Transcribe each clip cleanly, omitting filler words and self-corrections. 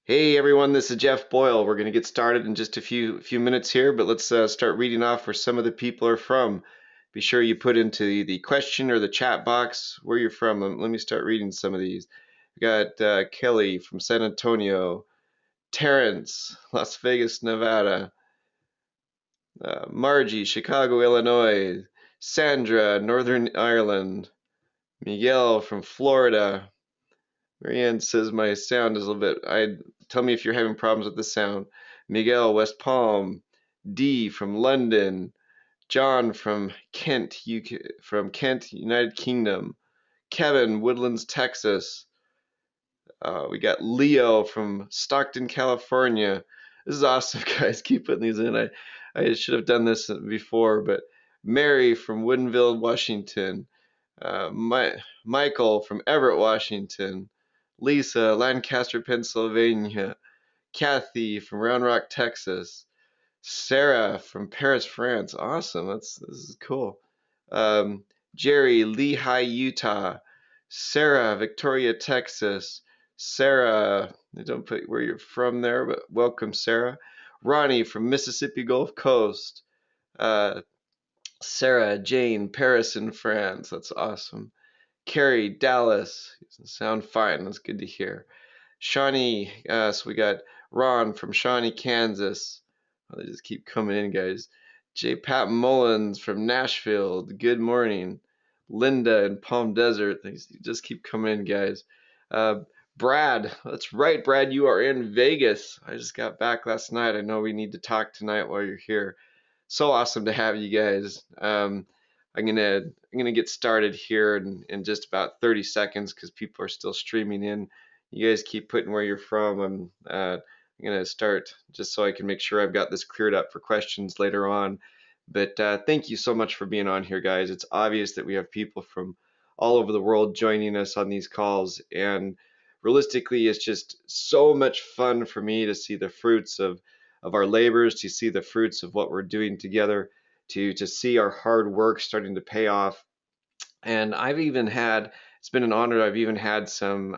Hey everyone, this is Jeff Boyle. We're going to get started in just a few minutes here, but let's start reading off where some of the people are from. Be sure you put into the question or the chat box where you're from. Let me start reading some of these. We got Kelly from San Antonio, Terrence, Las Vegas, Nevada, Margie, Chicago, Illinois, Sandra, Northern Ireland, Miguel from Florida. Marianne says my sound is a little bit. Tell me if you're having problems with the sound. Miguel, West Palm. D from London. John from Kent, UK, from Kent, United Kingdom. Kevin, Woodlands, Texas. We got Leo from Stockton, California. This is awesome, guys. Keep putting these in. I should have done this before, but Mary from Woodinville, Washington. Michael from Everett, Washington. Lisa, Lancaster, Pennsylvania. Kathy from Round Rock, Texas. Sarah from Paris, France. Awesome. This is cool. Jerry, Lehigh, Utah. Sarah, Victoria, Texas. Sarah, they don't put where you're from there, but welcome, Sarah. Ronnie from Mississippi Gulf Coast. Uh, Sarah, Jane, Paris in France. That's awesome. Carrie, Dallas. Sound fine. That's good to hear. Shawnee, so we got Ron from Shawnee, Kansas. Oh, they just keep coming in, guys. J. Pat Mullins from Nashville. Good morning. Linda in Palm Desert. They just keep coming in, guys. Brad, that's right, Brad. You are in Vegas. I just got back last night. I know we need to talk tonight while you're here. So awesome to have you guys. I'm gonna get started here in just about 30 seconds because people are still streaming in. You guys keep putting where you're from. I'm gonna start just so I can make sure I've got this cleared up for questions later on. But thank you so much for being on here, guys. It's obvious that we have people from all over the world joining us on these calls, and realistically, it's just so much fun for me to see the fruits of our labors, to see the fruits of what we're doing together, to see our hard work starting to pay off. And I've even had, it's been an honor. I've even had some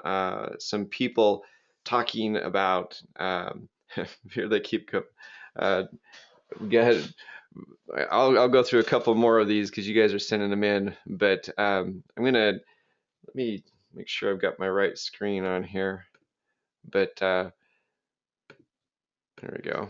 people talking about here they keep coming. Go ahead. I'll go through a couple more of these because you guys are sending them in. But let me make sure I've got my right screen on here. But there we go.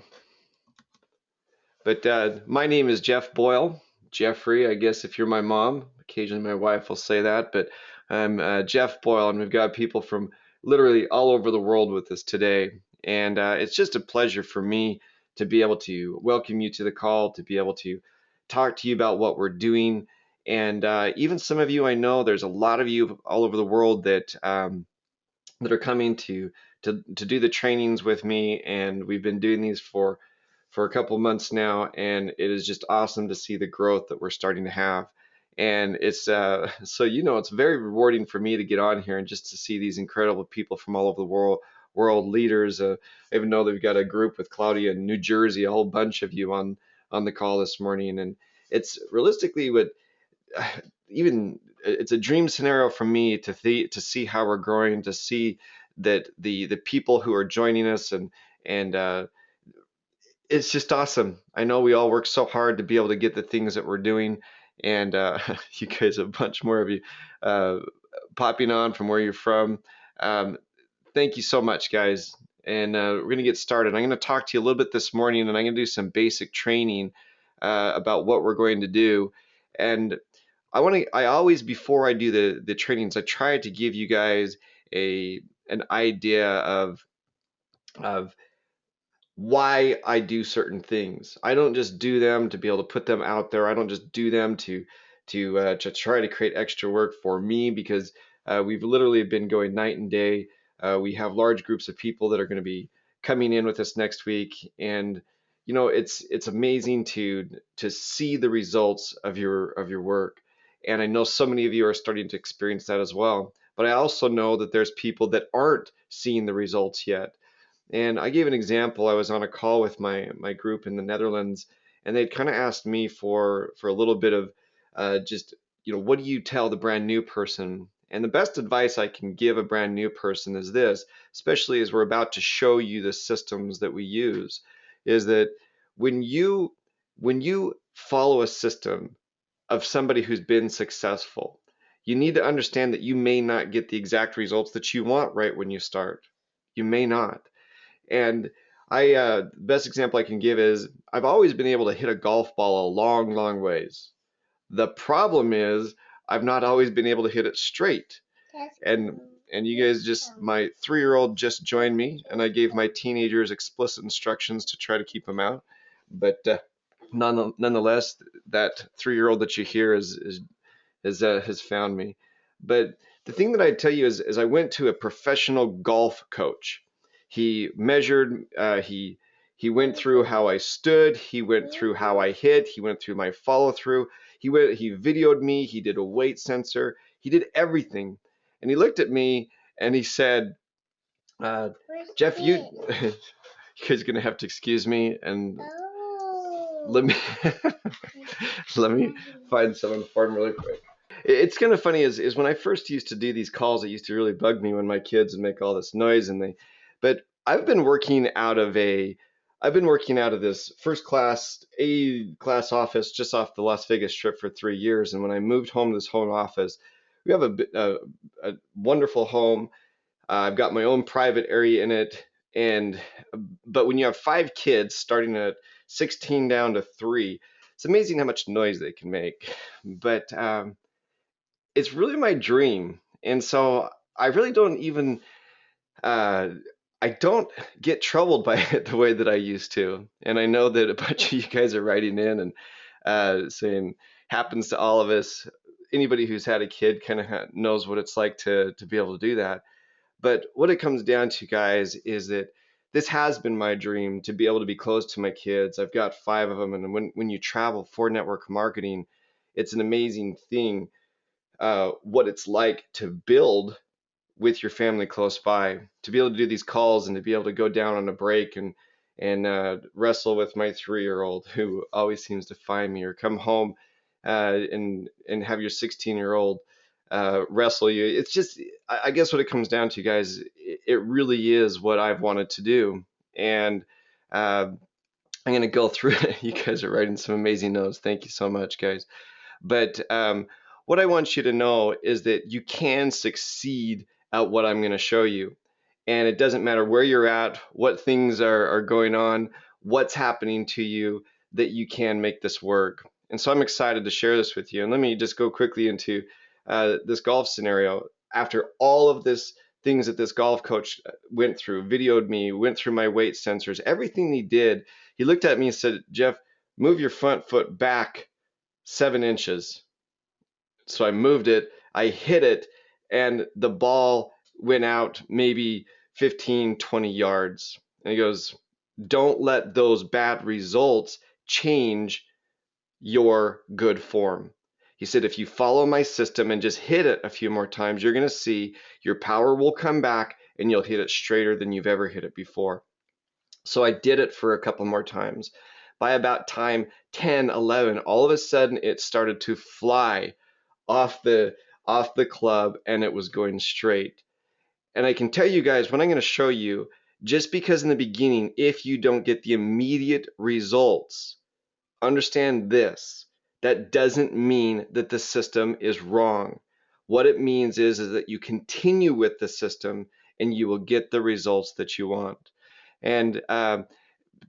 But my name is Jeff Boyle. Jeffrey, I guess if you're my mom, occasionally my wife will say that, but I'm Jeff Boyle, and we've got people from literally all over the world with us today. And it's just a pleasure for me to be able to welcome you to the call, to be able to talk to you about what we're doing. And even some of you, I know there's a lot of you all over the world that are coming to do the trainings with me, and we've been doing these for a couple months now, and it is just awesome to see the growth that we're starting to have. And it's so it's very rewarding for me to get on here and just to see these incredible people from all over the world leaders. I even know that we've got a group with Claudia in New Jersey, a whole bunch of you on the call this morning, and it's realistically what even it's a dream scenario for me to see how we're growing, to see that the people who are joining us, and it's just awesome. I know we all work so hard to be able to get the things that we're doing, and you guys, a bunch more of you uh, popping on from where you're from. Um, Thank you so much, guys. And we're going to get started. I'm going to talk to you a little bit this morning, and I'm going to do some basic training about what we're going to do. And I always, before I do the trainings, I try to give you guys an idea of why I do certain things. I don't just do them to be able to put them out there. I don't just do them to try to create extra work for me, because we've literally been going night and day. We have large groups of people that are going to be coming in with us next week, and it's amazing to see the results of your work. And I know so many of you are starting to experience that as well. But I also know that there's people that aren't seeing the results yet. And I gave an example. I was on a call with my group in the Netherlands, and they'd kind of asked me for a little bit of just what do you tell the brand new person? And the best advice I can give a brand new person is this, especially as we're about to show you the systems that we use, is that when you follow a system of somebody who's been successful, you need to understand that you may not get the exact results that you want right when you start. You may not. And the best example I can give is I've always been able to hit a golf ball a long, long ways. The problem is I've not always been able to hit it straight. And you guys just, my 3-year-old just joined me, and I gave my teenagers explicit instructions to try to keep them out. But nonetheless, that 3-year-old that you hear has found me. But the thing that I tell you is I went to a professional golf coach. He measured, he went through how I stood, he went through how I hit, he went through my follow through, he videoed me, he did a weight sensor, he did everything. And he looked at me and he said, Jeff, you guys are gonna have to excuse me and let me let me find someone for him really quick. It's kind of funny is when I first used to do these calls, it used to really bug me when my kids would make all this noise but I've been working out of this first class A class office just off the Las Vegas Strip for 3 years. And when I moved home to this home office, we have a wonderful home. I've got my own private area in it. But when you have 5 kids starting at 16 down to 3, it's amazing how much noise they can make. But it's really my dream. And so I really don't even, I don't get troubled by it the way that I used to. And I know that a bunch of you guys are writing in and saying, happens to all of us. Anybody who's had a kid kind of knows what it's like to be able to do that. But what it comes down to, guys, is that this has been my dream, to be able to be close to my kids. I've got 5 of them. And when you travel for network marketing, it's an amazing thing. What it's like to build with your family close by, to be able to do these calls and to be able to go down on a break and wrestle with my 3-year-old who always seems to find me, or come home and have your 16-year-old wrestle you. It's just, I guess what it comes down to, guys, it really is what I've wanted to do. And I'm going to go through it. You guys are writing some amazing notes. Thank you so much, guys. But what I want you to know is that you can succeed at what I'm going to show you. And it doesn't matter where you're at, what things are going on, what's happening to you, that you can make this work. And so I'm excited to share this with you. And let me just go quickly into this golf scenario. After all of this things that this golf coach went through, videoed me, went through my weight sensors, everything he did, he looked at me and said, Jeff, move your front foot back 7 inches. So I moved it, I hit it, and the ball went out maybe 15, 20 yards. And he goes, don't let those bad results change your good form. He said, if you follow my system and just hit it a few more times, you're going to see your power will come back and you'll hit it straighter than you've ever hit it before. So I did it for a couple more times. By about time 10, 11, all of a sudden it started to fly off the club and it was going straight. And I can tell you guys, what I'm going to show you, just because in the beginning, if you don't get the immediate results, understand this, that doesn't mean that the system is wrong. What it means is that you continue with the system and you will get the results that you want. And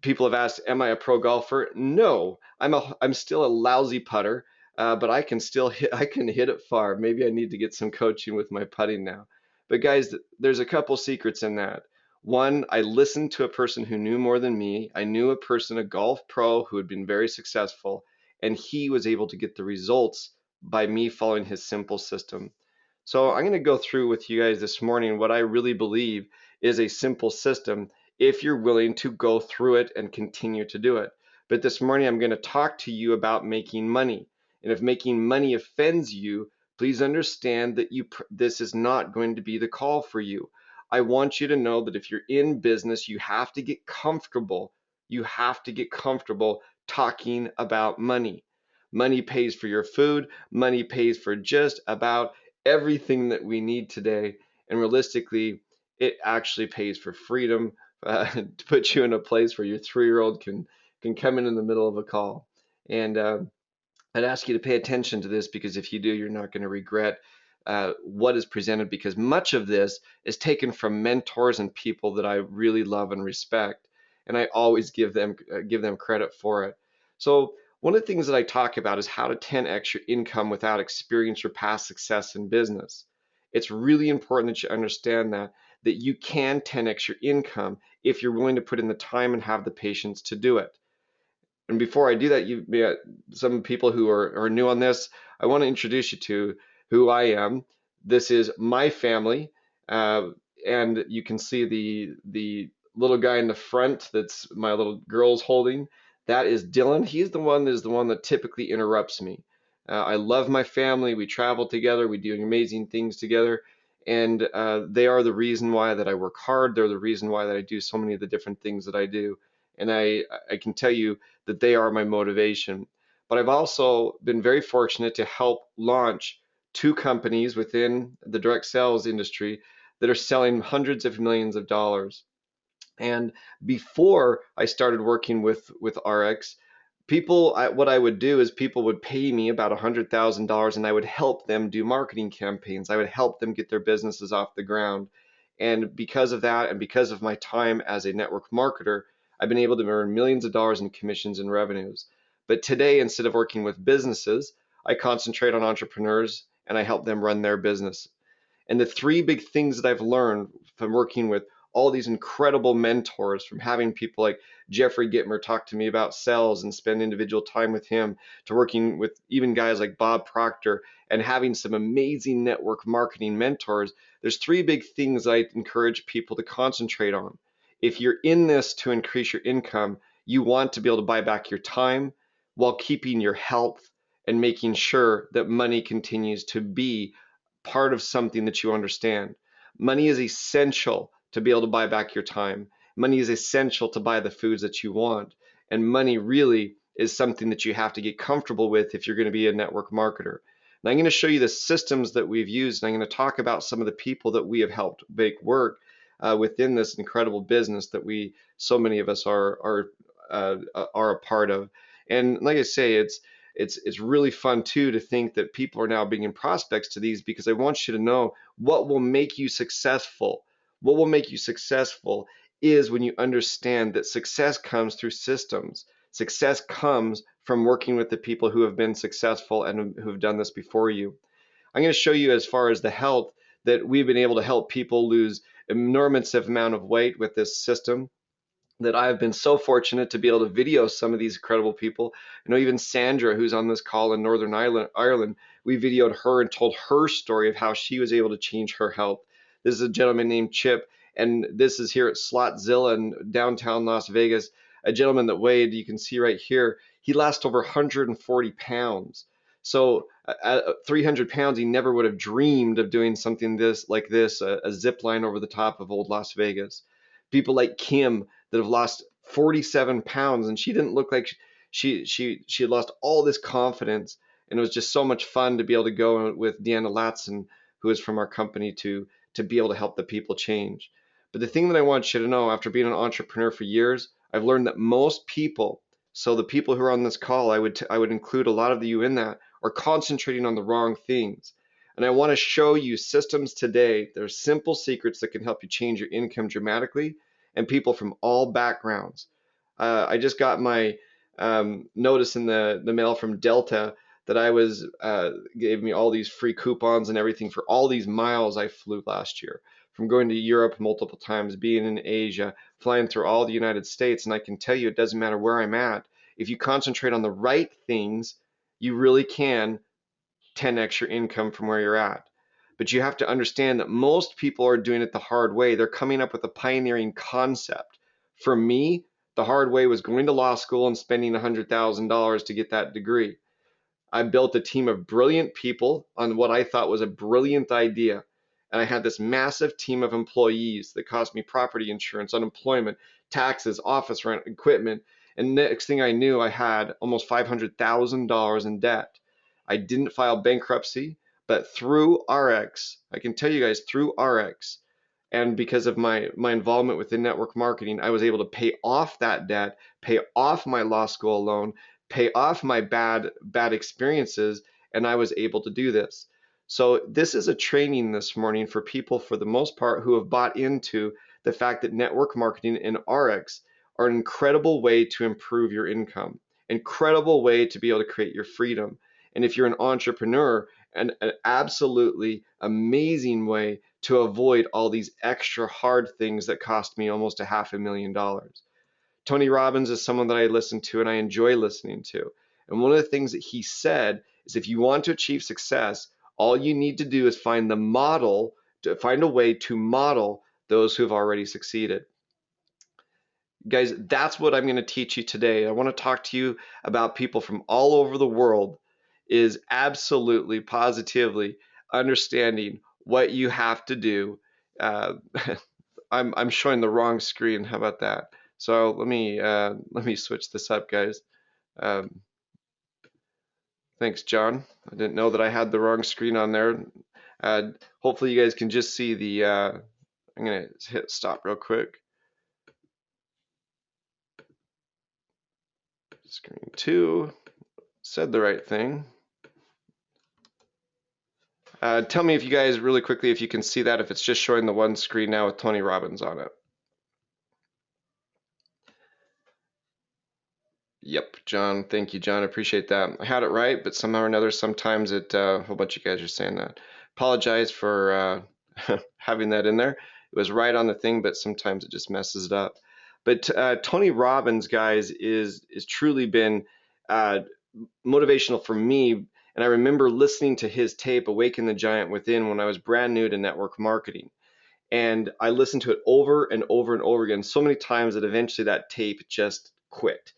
people have asked, am I a pro golfer? No, I'm still a lousy putter, but I can still hit it far. Maybe I need to get some coaching with my putting now. But guys, there's a couple secrets in that. One, I listened to a person who knew more than me. I knew a person, a golf pro who had been very successful, and he was able to get the results by me following his simple system. So I'm going to go through with you guys this morning what I really believe is a simple system, if you're willing to go through it and continue to do it. But this morning, I'm going to talk to you about making money. And if making money offends you, please understand that this is not going to be the call for you. I want you to know that if you're in business, you have to get comfortable. You have to get comfortable talking about money. Money pays for your food. Money pays for just about everything that we need today. And realistically, it actually pays for freedom to put you in a place where your 3-year-old can come in the middle of a call. And I'd ask you to pay attention to this, because if you do, you're not going to regret what is presented, because much of this is taken from mentors and people that I really love and respect, and I always give them credit for it. So one of the things that I talk about is how to 10x your income without experience or past success in business. It's really important that you understand that you can 10x your income if you're willing to put in the time and have the patience to do it. And before I do that, some people who are new on this, I want to introduce you to who I am. This is my family, uh, and you can see the little guy in the front that's my little girl's holding. That is Dylan. He's the one that typically interrupts me. I love my family. We travel together. We do amazing things together, and they are the reason why that I work hard. They're the reason why that I do so many of the different things that I do. And I can tell you that they are my motivation. But I've also been very fortunate to help launch 2 companies within the direct sales industry that are selling hundreds of millions of dollars. And before I started working with ARIIX, what I would do is people would pay me about $100,000, and I would help them do marketing campaigns. I would help them get their businesses off the ground. And because of that, and because of my time as a network marketer, I've been able to earn millions of dollars in commissions and revenues. But today, instead of working with businesses, I concentrate on entrepreneurs and I help them run their business. And the 3 big things that I've learned from working with all these incredible mentors, from having people like Jeffrey Gitmer talk to me about sales and spend individual time with him, to working with even guys like Bob Proctor and having some amazing network marketing mentors, there's 3 big things I encourage people to concentrate on. If you're in this to increase your income, you want to be able to buy back your time while keeping your health and making sure that money continues to be part of something that you understand. Money is essential to be able to buy back your time. Money is essential to buy the foods that you want. And money really is something that you have to get comfortable with if you're going to be a network marketer. And I'm going to show you the systems that we've used, and I'm going to talk about some of the people that we have helped make work within this incredible business that so many of us are a part of. And like I say, it's really fun too to think that people are now bringing prospects to these, because I want you to know what will make you successful. What will make you successful is when you understand that success comes through systems. Success comes from working with the people who have been successful and who have done this before you. I'm going to show you, as far as the health, that we've been able to help people lose enormous amount of weight with this system, that I've been so fortunate to be able to video some of these incredible people. Even Sandra, who's on this call in Northern Ireland, we videoed her and told her story of how she was able to change her health. This is a gentleman named Chip, and this is here at Slotzilla in downtown Las Vegas. A gentleman that weighed, you can see right here, he lost over 140 pounds. So at 300 pounds, he never would have dreamed of doing something like this, a zip line over the top of old Las Vegas. People like Kim, that have lost 47 pounds, and she didn't look like she had lost all this confidence. And it was just so much fun to be able to go with Deanna Latson, who is from our company, to be able to help the people change. But the thing that I want you to know, after being an entrepreneur for years, I've learned that most people, so the people who are on this call, I would include a lot of you in that, are concentrating on the wrong things. And I want to show you systems today. There's simple secrets that can help you change your income dramatically, and people from all backgrounds. I just got my notice in the mail from Delta that gave me all these free coupons and everything for all these miles I flew last year, from going to Europe multiple times, being in Asia, flying through all the United States. And I can tell you, it doesn't matter where I'm at. If you concentrate on the right things, you really can 10x your income from where you're at. But you have to understand that most people are doing it the hard way. They're coming up with a pioneering concept. For me, the hard way was going to law school and spending $100,000 to get that degree. I built a team of brilliant people on what I thought was a brilliant idea. And I had this massive team of employees that cost me property insurance, unemployment, taxes, office rent, equipment. And next thing I knew, I had almost $500,000 in debt. I didn't file bankruptcy, But through ARIIX, I can tell you guys, through ARIIX, and because of my involvement within network marketing, I was able to pay off that debt, pay off my law school loan, pay off my bad experiences, and I was able to do this. So this is a training this morning for people, for the most part, who have bought into the fact that network marketing and ARIIX are an incredible way to improve your income, incredible way to be able to create your freedom. And if you're an entrepreneur, an absolutely amazing way to avoid all these extra hard things that cost me almost $500,000. Tony Robbins is someone that I listen to and I enjoy listening to. And one of the things that he said is, if you want to achieve success, all you need to do is find a way to model those who have already succeeded. Guys, that's what I'm going to teach you today. I want to talk to you about people from all over the world, is absolutely, positively understanding what you have to do. I'm showing the wrong screen. How about that? So let me switch this up, guys. Thanks, John. I didn't know that I had the wrong screen on there. Hopefully you guys can just see the. I'm gonna hit stop real quick. Screen 2, said the right thing. Tell me if you guys, really quickly, if you can see that, if it's just showing the one screen now with Tony Robbins on it. Yep, John, thank you, John, I appreciate that. I had it right, but somehow or another, sometimes it, a whole bunch of you guys are saying that. Apologize for having that in there. It was right on the thing, but sometimes it just messes it up. But Tony Robbins, guys, is truly been motivational for me. And I remember listening to his tape, Awaken the Giant Within, when I was brand new to network marketing. And I listened to it over and over and over again, so many times that eventually that tape just quit.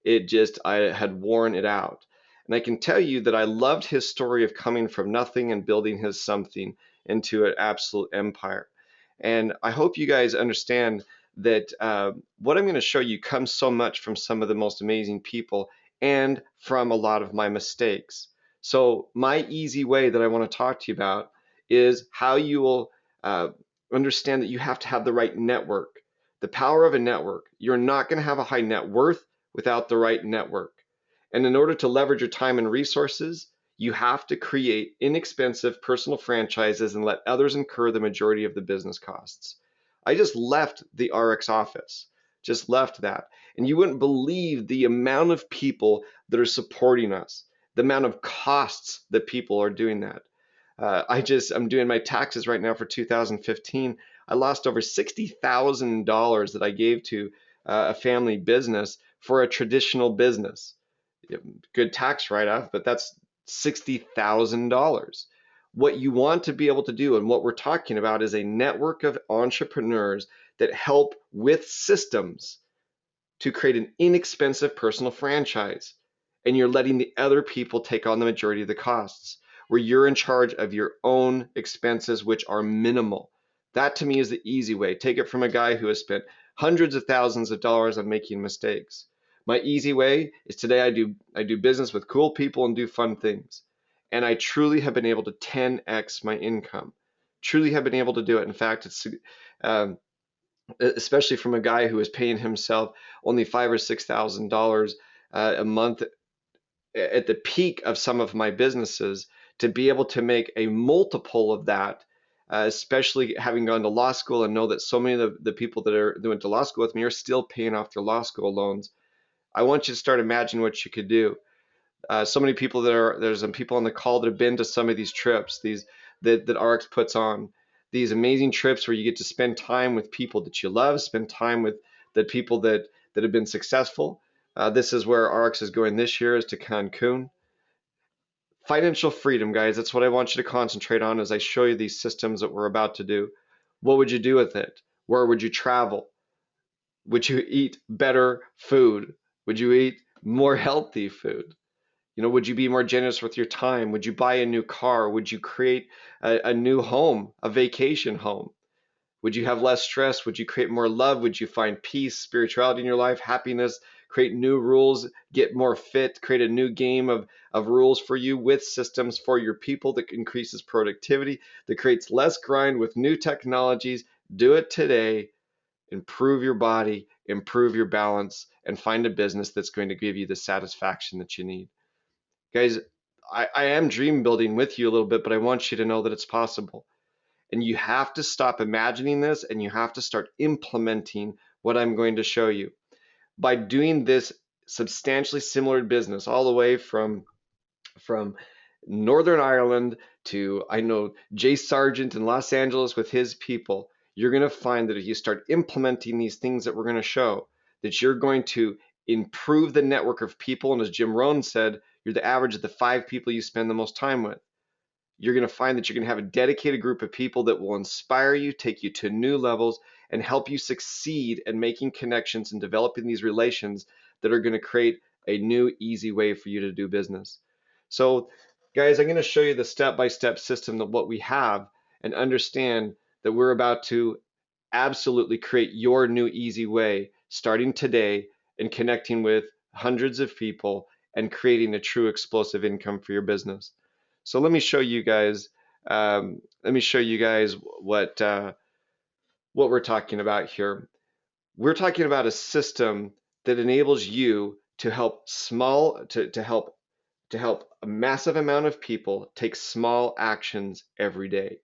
I had worn it out. And I can tell you that I loved his story of coming from nothing and building his something into an absolute empire. And I hope you guys understand that what I'm going to show you comes so much from some of the most amazing people and from a lot of my mistakes. So my easy way that I want to talk to you about is how you will understand that you have to have the right network. The power of a network. You're not going to have a high net worth without the right network. And in order to leverage your time and resources, you have to create inexpensive personal franchises and let others incur the majority of the business costs. I just left the ARIIX office, just left that. And you wouldn't believe the amount of people that are supporting us, the amount of costs that people are doing that. I'm doing my taxes right now for 2015. I lost over $60,000 that I gave to a family business for a traditional business. Good tax write-off, but that's $60,000. What you want to be able to do, and what we're talking about, is a network of entrepreneurs that help with systems to create an inexpensive personal franchise. And you're letting the other people take on the majority of the costs, where you're in charge of your own expenses, which are minimal. That to me is the easy way. Take it from a guy who has spent hundreds of thousands of dollars on making mistakes. My easy way is today I do business with cool people and do fun things. And I truly have been able to 10x my income. Truly have been able to do it. In fact, it's especially from a guy who is paying himself only $5,000 or $6,000 a month at the peak of some of my businesses, to be able to make a multiple of that, especially having gone to law school and know that so many of the people that went to law school with me are still paying off their law school loans. I want you to start imagining what you could do. So many people there's some people on the call that have been to some of these trips, that ARIIX puts on, these amazing trips where you get to spend time with people that you love, spend time with the people that have been successful. This is where ARIIX is going this year, is to Cancun. Financial freedom, guys. That's what I want you to concentrate on as I show you these systems that we're about to do. What would you do with it? Where would you travel? Would you eat better food? Would you eat more healthy food? Would you be more generous with your time? Would you buy a new car? Would you create a new home, a vacation home? Would you have less stress? Would you create more love? Would you find peace, spirituality in your life, happiness, create new rules, get more fit, create a new game of rules for you with systems for your people that increases productivity, that creates less grind with new technologies. Do it today. Improve your body, improve your balance, and find a business that's going to give you the satisfaction that you need. Guys, I am dream building with you a little bit, but I want you to know that it's possible. And you have to stop imagining this and you have to start implementing what I'm going to show you. By doing this substantially similar business, all the way from Northern Ireland to, I know, Jay Sargent in Los Angeles with his people, you're going to find that if you start implementing these things that we're going to show, that you're going to improve the network of people. And as Jim Rohn said, you're the average of the 5 people you spend the most time with. You're going to find that you're going to have a dedicated group of people that will inspire you, take you to new levels, and help you succeed in making connections and developing these relations that are going to create a new, easy way for you to do business. So, guys, I'm going to show you the step-by-step system of what we have, and understand that we're about to absolutely create your new, easy way starting today and connecting with hundreds of people and creating a true explosive income for your business. So let me show you guys. What we're talking about here. We're talking about a system that enables you to help a massive amount of people take small actions every day.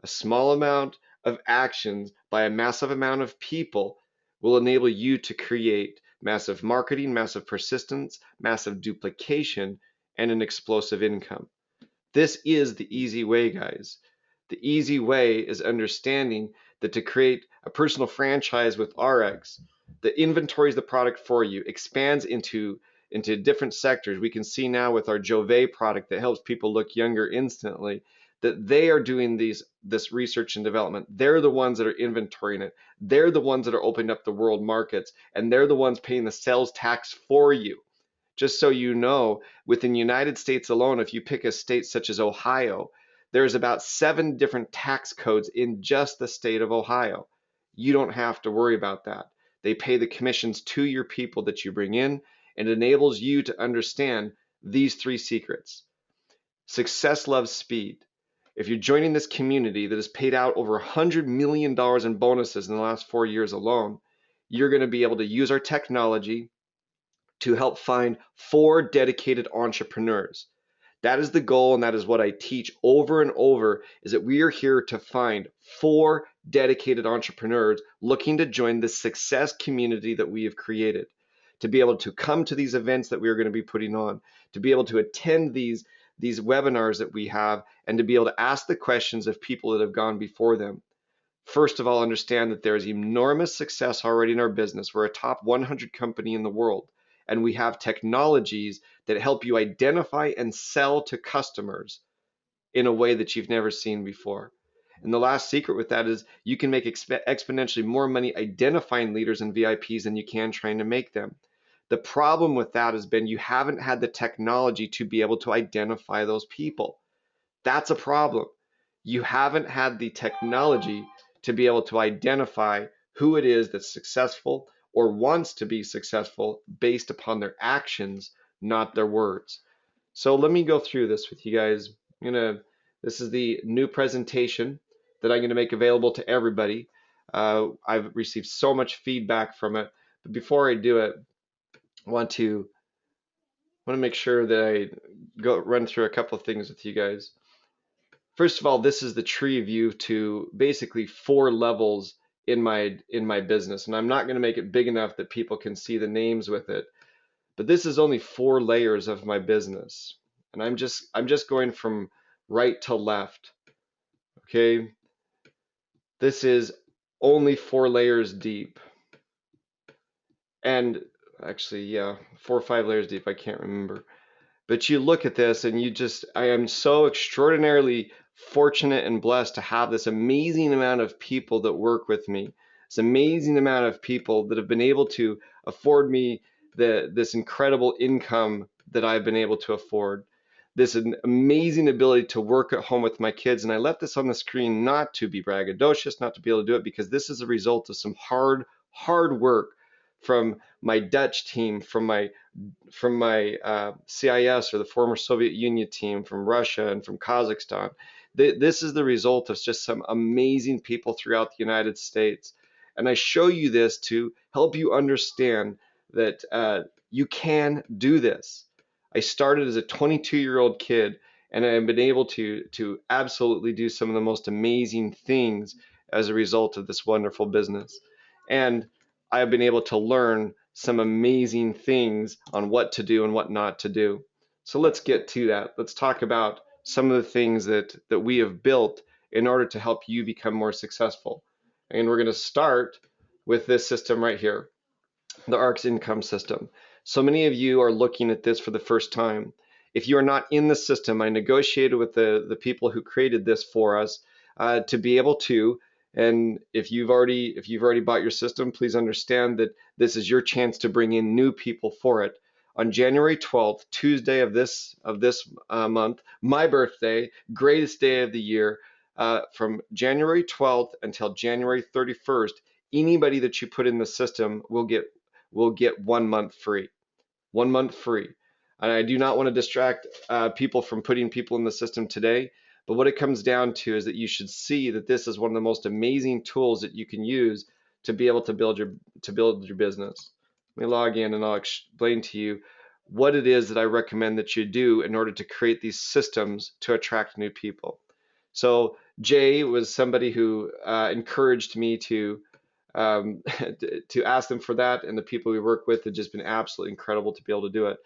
A small amount of actions by a massive amount of people will enable you to create massive marketing, massive persistence, massive duplication, and an explosive income. This is the easy way, guys. The easy way is understanding that to create a personal franchise with ARIIX, the inventory is the product for you, expands into different sectors. We can see now with our Jove product that helps people look younger instantly, that they are doing this research and development. They're the ones that are inventorying it. They're the ones that are opening up the world markets, and they're the ones paying the sales tax for you. Just so you know, within the United States alone, if you pick a state such as Ohio, there's about 7 different tax codes in just the state of Ohio. You don't have to worry about that. They pay the commissions to your people that you bring in, and it enables you to understand these 3 secrets. Success loves speed. If you're joining this community that has paid out over $100 million in bonuses in the last 4 years alone, you're going to be able to use our technology to help find 4 dedicated entrepreneurs. That is the goal, and that is what I teach over and over, is that we are here to find 4 dedicated entrepreneurs looking to join the success community that we have created, to be able to come to these events that we are going to be putting on, to be able to attend these webinars that we have, and to be able to ask the questions of people that have gone before them. First of all, understand that there is enormous success already in our business. We're a top 100 company in the world, and we have technologies that help you identify and sell to customers in a way that you've never seen before. And the last secret with that is you can make exponentially more money identifying leaders and VIPs than you can trying to make them. The problem with that has been you haven't had the technology to be able to identify those people. That's a problem. You haven't had the technology to be able to identify who it is that's successful or wants to be successful based upon their actions, not their words. So let me go through this with you guys. This is the new presentation that I'm going to make available to everybody. I've received so much feedback from it, but before I do it, I want to make sure that I run through a couple of things with you guys. First of all, this is the tree view to basically 4 levels in my business, and I'm not going to make it big enough that people can see the names with it. But this is only 4 layers of my business, and I'm just going from right to left. Okay, this is only 4 layers deep, and actually, yeah, 4 or 5 layers deep. I can't remember. But you look at this and I am so extraordinarily fortunate and blessed to have this amazing amount of people that work with me. This amazing amount of people that have been able to afford me this incredible income that I've been able to afford. This amazing ability to work at home with my kids. And I left this on the screen not to be braggadocious, not to be able to do it, because this is a result of some hard work from my Dutch team, from my CIS or the former Soviet Union team, from Russia and from Kazakhstan. This is the result of just some amazing people throughout the United States. And I show you this to help you understand that you can do this. I started as a 22-year-old kid, and I've been able to absolutely do some of the most amazing things as a result of this wonderful business. And I've been able to learn some amazing things on what to do and what not to do. So let's get to that. Let's talk about some of the things that we have built in order to help you become more successful. And we're going to start with this system right here, the ARIIX income system. So many of you are looking at this for the first time. If you are not in the system, I negotiated with the people who created this for us to be able to. And if you've already bought your system, please understand that this is your chance to bring in new people for it. On January 12th, Tuesday of this month, my birthday, greatest day of the year, from January 12th until January 31st, anybody that you put in the system will get 1 month free. 1 month free. And I do not want to distract people from putting people in the system today, but what it comes down to is that you should see that this is one of the most amazing tools that you can use to be able to build your business. Let me log in and I'll explain to you what it is that I recommend that you do in order to create these systems to attract new people. So Jay was somebody who encouraged me to to ask them for that, and the people we work with have just been absolutely incredible to be able to do it.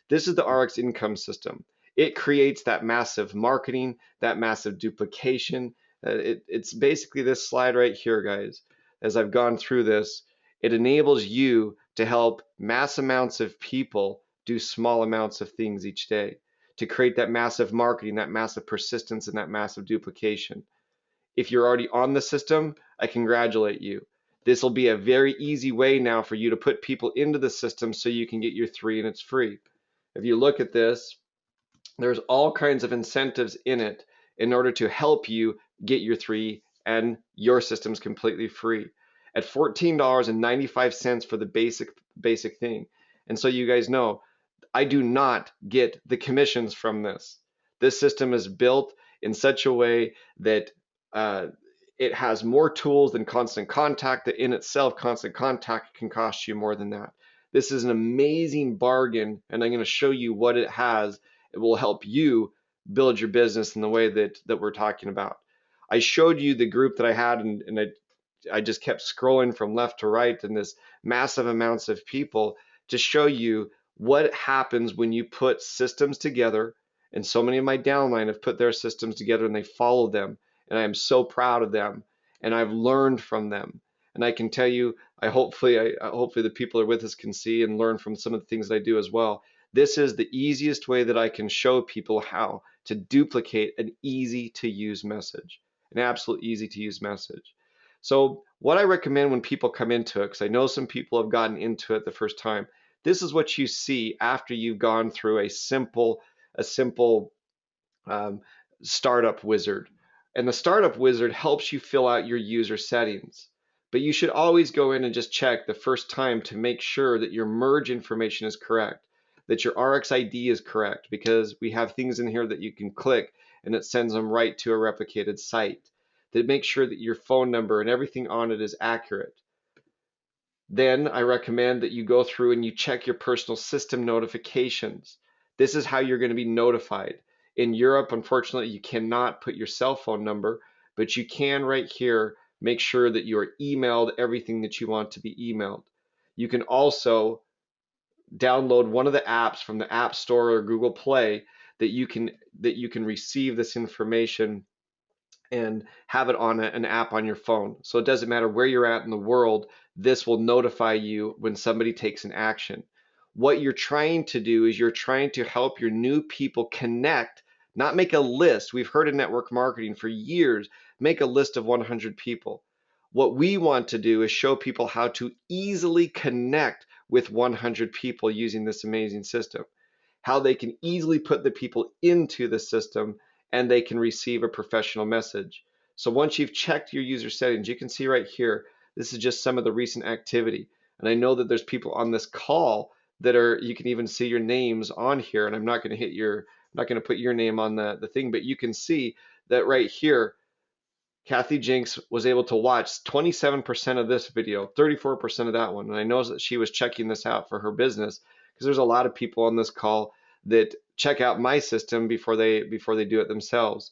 This is the ARIIX income system. It creates that massive marketing, that massive duplication. It's basically this slide right here, guys. As I've gone through this, it enables you to help mass amounts of people do small amounts of things each day, to create that massive marketing, that massive persistence, and that massive duplication. If you're already on the system, I congratulate you. This will be a very easy way now for you to put people into the system so you can get your 3 and it's free. If you look at this, there's all kinds of incentives in it in order to help you get your 3 and your system's completely free at $14.95 for the basic thing. And so you guys know, I do not get the commissions from this. This system is built in such a way that it has more tools than Constant Contact, that in itself, Constant Contact can cost you more than that. This is an amazing bargain, and I'm going to show you what it has. It will help you build your business in the way that we're talking about. I showed you the group that I had, and I just kept scrolling from left to right in this massive amounts of people to show you what happens when you put systems together. And so many of my downline have put their systems together and they follow them. And I am so proud of them. And I've learned from them. And I can tell you, hopefully the people who are with us can see and learn from some of the things that I do as well. This is the easiest way that I can show people how to duplicate an easy to use message, an absolute easy to use message. So what I recommend when people come into it, because I know some people have gotten into it the first time, this is what you see after you've gone through a simple startup wizard. And the startup wizard helps you fill out your user settings. But you should always go in and just check the first time to make sure that your merge information is correct, that your ARIIX ID is correct, because we have things in here that you can click and it sends them right to a replicated site. That make sure that your phone number and everything on it is accurate. Then I recommend that you go through and you check your personal system notifications. This is how you're going to be notified. In Europe, unfortunately, you cannot put your cell phone number, but you can right here make sure that you are emailed everything that you want to be emailed. You can also download one of the apps from the App Store or Google Play that you can receive this information and have it on an app on your phone. So it doesn't matter where you're at in the world, this will notify you when somebody takes an action. What you're trying to do is you're trying to help your new people connect, not make a list. We've heard in network marketing for years, make a list of 100 people. What we want to do is show people how to easily connect with 100 people using this amazing system, how they can easily put the people into the system and they can receive a professional message. So once you've checked your user settings, you can see right here, this is just some of the recent activity. And I know that there's people on this call that are, you can even see your names on here, and I'm not going to put your name on the thing, but you can see that right here, Kathy Jinks was able to watch 27% of this video, 34% of that one. And I know that she was checking this out for her business, because there's a lot of people on this call that check out my system before they do it themselves.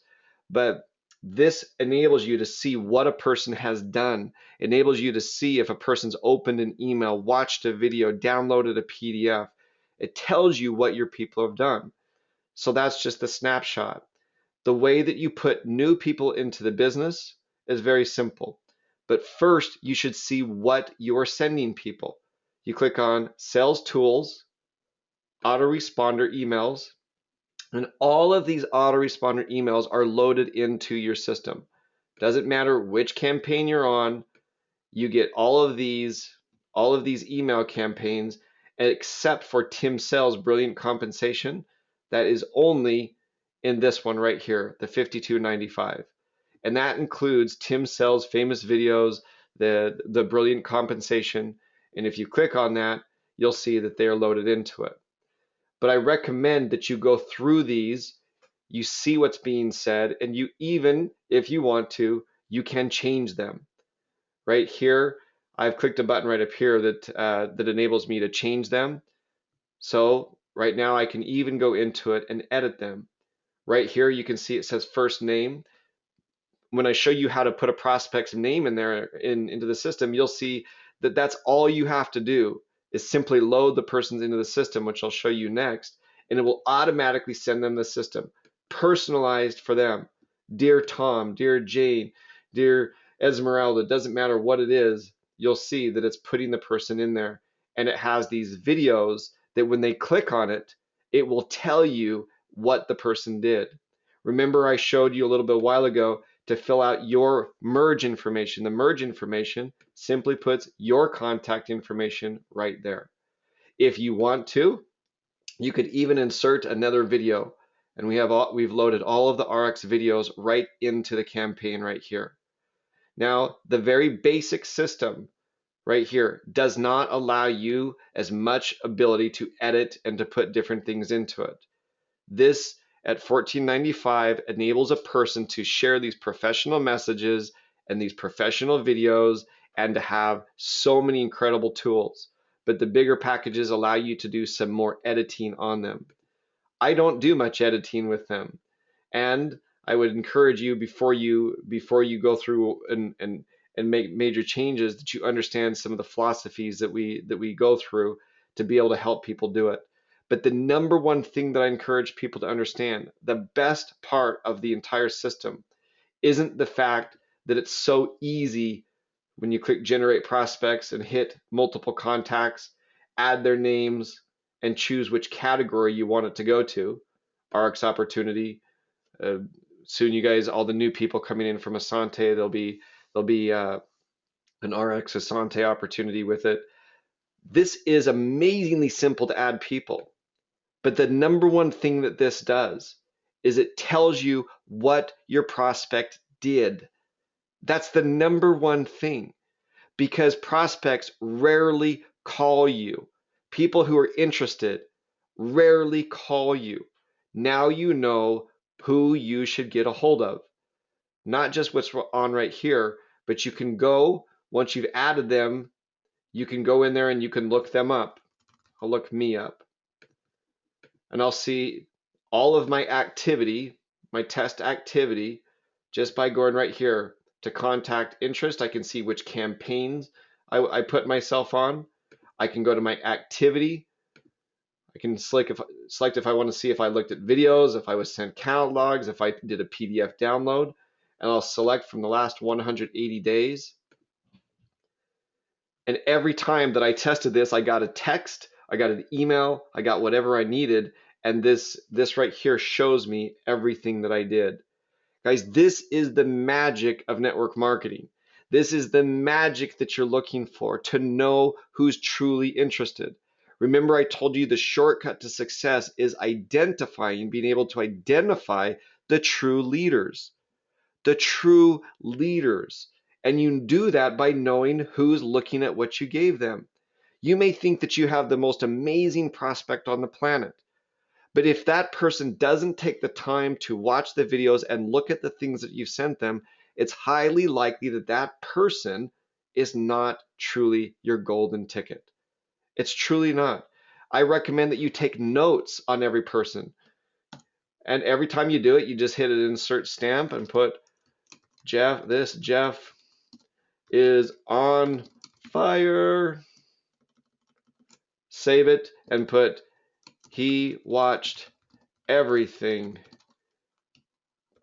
But this enables you to see what a person has done, enables you to see if a person's opened an email, watched a video, downloaded a PDF. It tells you what your people have done. So that's just the snapshot. The way that you put new people into the business is very simple. But first, you should see what you're sending people. You click on Sales Tools, Autoresponder Emails, and all of these autoresponder emails are loaded into your system. Doesn't matter which campaign you're on, you get all of these email campaigns, except for Tim Sell's Brilliant Compensation. That is only in this one right here, the $52.95. And that includes Tim Sell's famous videos, the Brilliant Compensation. And if you click on that, you'll see that they are loaded into it. But I recommend that you go through these, you see what's being said, and you, even if you want to, you can change them. Right here, I've clicked a button right up here that enables me to change them. So right now I can even go into it and edit them. Right here you can see it says first name. When I show you how to put a prospect's name in there into the system, you'll see that that's all you have to do is simply load the persons into the system, which I'll show you next, and it will automatically send them the system, personalized for them. Dear Tom, dear Jane, dear Esmeralda, doesn't matter what it is, you'll see that it's putting the person in there. And it has these videos that when they click on it, it will tell you what the person did. Remember, I showed you a little bit a while ago to fill out your merge information. The merge information simply puts your contact information right there. If you want to, you could even insert another video, and we've loaded all of the ARIIX videos right into the campaign right here. Now, the very basic system right here does not allow you as much ability to edit and to put different things into it. This at $14.95 enables a person to share these professional messages and these professional videos and to have so many incredible tools. But the bigger packages allow you to do some more editing on them. I don't do much editing with them. And I would encourage you before you go through and make major changes that you understand some of the philosophies that we go through to be able to help people do it. But the number one thing that I encourage people to understand, the best part of the entire system isn't the fact that it's so easy when you click generate prospects and hit multiple contacts, add their names, and choose which category you want it to go to. ARIIX opportunity. Soon you guys, all the new people coming in from Asante, there'll be an ARIIX Asante opportunity with it. This is amazingly simple to add people. But the number one thing that this does is it tells you what your prospect did. That's the number one thing, because prospects rarely call you. People who are interested rarely call you. Now you know who you should get a hold of. Not just what's on right here, but you can go, once you've added them, you can go in there and you can look them up. I'll look me up. And I'll see all of my activity, my test activity, just by going right here to contact interest. I can see which campaigns I put myself on. I can go to my activity. I can select if I want to see if I looked at videos, if I was sent catalogs, if I did a PDF download, and I'll select from the last 180 days. And every time that I tested this, I got a text, I got an email, I got whatever I needed, and this right here shows me everything that I did. Guys, this is the magic of network marketing. This is the magic that you're looking for to know who's truly interested. Remember, I told you the shortcut to success is being able to identify the true leaders. The true leaders. And you do that by knowing who's looking at what you gave them. You may think that you have the most amazing prospect on the planet. But if that person doesn't take the time to watch the videos and look at the things that you've sent them, it's highly likely that that person is not truly your golden ticket. It's truly not. I recommend that you take notes on every person. And every time you do it, you just hit an insert stamp and put Jeff is on fire. Save it and put he watched everything.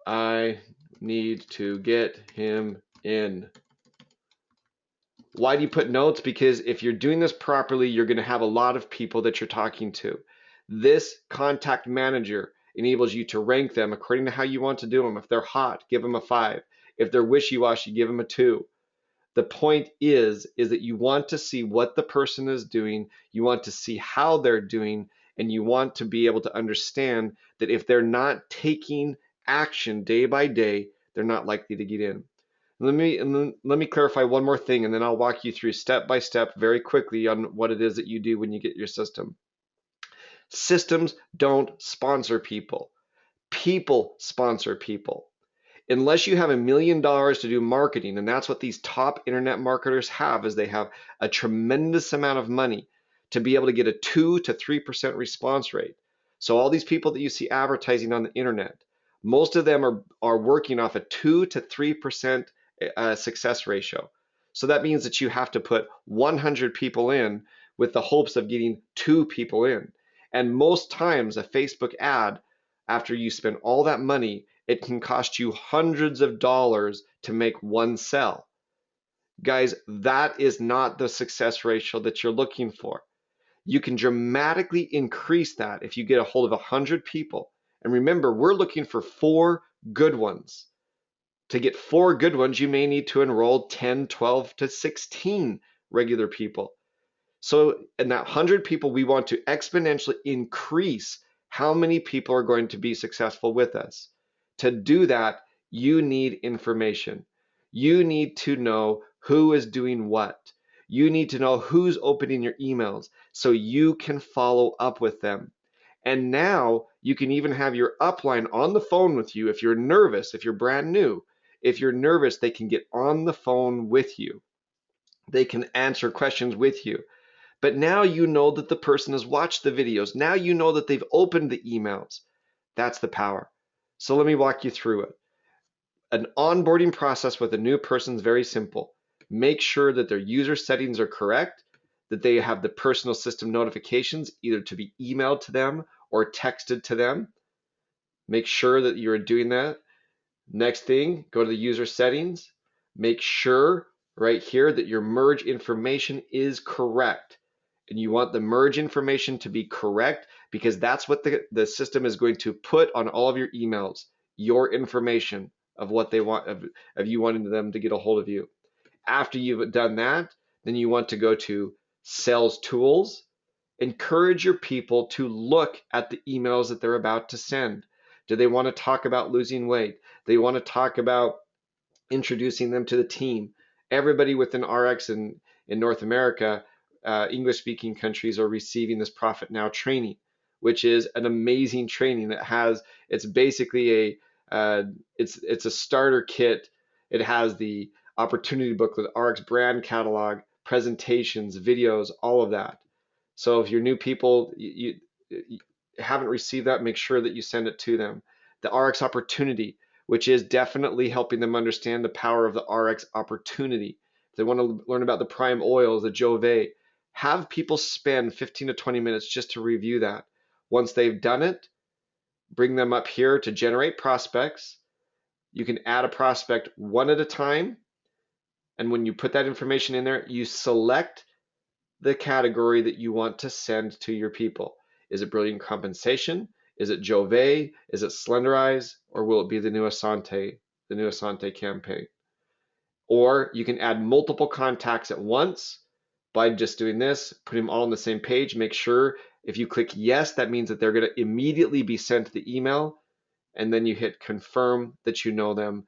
I need to get him in. Why do you put notes? Because if you're doing this properly, you're going to have a lot of people that you're talking to. This contact manager enables you to rank them according to how you want to do them. If they're hot, give them a 5. If they're wishy-washy, give them a 2. The point is that you want to see what the person is doing, you want to see how they're doing, and you want to be able to understand that if they're not taking action day by day, they're not likely to get in. Let me clarify one more thing, and then I'll walk you through step by step very quickly on what it is that you do when you get your system. Systems don't sponsor people. People sponsor people. Unless you have $1 million to do marketing, and that's what these top internet marketers have, is they have a tremendous amount of money to be able to get a 2 to 3% response rate. So all these people that you see advertising on the internet, most of them are working off a 2 to 3% success ratio. So that means that you have to put 100 people in with the hopes of getting 2 people in. And most times a Facebook ad, after you spend all that money, it can cost you hundreds of dollars to make one sell. Guys, that is not the success ratio that you're looking for. You can dramatically increase that if you get a hold of 100 people. And remember, we're looking for 4 good ones. To get 4 good ones, you may need to enroll 10, 12 to 16 regular people. So in that 100 people, we want to exponentially increase how many people are going to be successful with us. To do that, you need information. You need to know who is doing what. You need to know who's opening your emails so you can follow up with them. And now you can even have your upline on the phone with you if you're nervous, if you're brand new. If you're nervous, they can get on the phone with you. They can answer questions with you. But now you know that the person has watched the videos. Now you know that they've opened the emails. That's the power. So let me walk you through it. An onboarding process with a new person is very simple. Make sure that their user settings are correct, that they have the personal system notifications either to be emailed to them or texted to them. Make sure that you're doing that. Next thing, go to the user settings. Make sure right here that your merge information is correct. And you want the merge information to be correct because that's what the system is going to put on all of your emails, your information of what they want, of you wanting them to get a hold of you. After you've done that, then you want to go to sales tools. Encourage your people to look at the emails that they're about to send. Do they want to talk about losing weight? They want to talk about introducing them to the team. Everybody within ARIIX in North America, English-speaking countries, are receiving this Profit Now training, which is an amazing training that has, it's basically it's a starter kit. It has the opportunity booklet, ARIIX brand catalog, presentations, videos, all of that. So if you're new people, you haven't received that, make sure that you send it to them. The ARIIX opportunity, which is definitely helping them understand the power of the ARIIX opportunity. If they want to learn about the prime oils, the Jove, have people spend 15 to 20 minutes just to review that. Once they've done it, bring them up here to generate prospects. You can add a prospect one at a time. And when you put that information in there, you select the category that you want to send to your people. Is it brilliant compensation? Is it Jove? Is it Slenderize? Or will it be the new Asante campaign? Or you can add multiple contacts at once by just doing this, put them all on the same page. Make sure if you click yes, that means that they're going to immediately be sent the email, and then you hit confirm that you know them.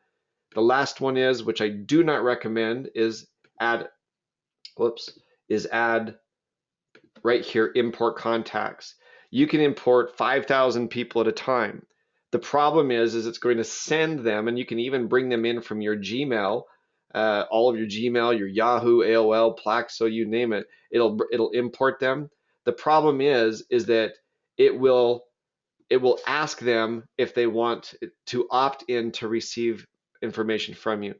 The last one is, which I do not recommend, is add right here, import contacts. You can import 5,000 people at a time. The problem is it's going to send them, and you can even bring them in from your Gmail, all of your Gmail, your Yahoo, AOL, Plaxo, you name it. It'll import them. The problem is that it will ask them if they want to opt in to receive information from you.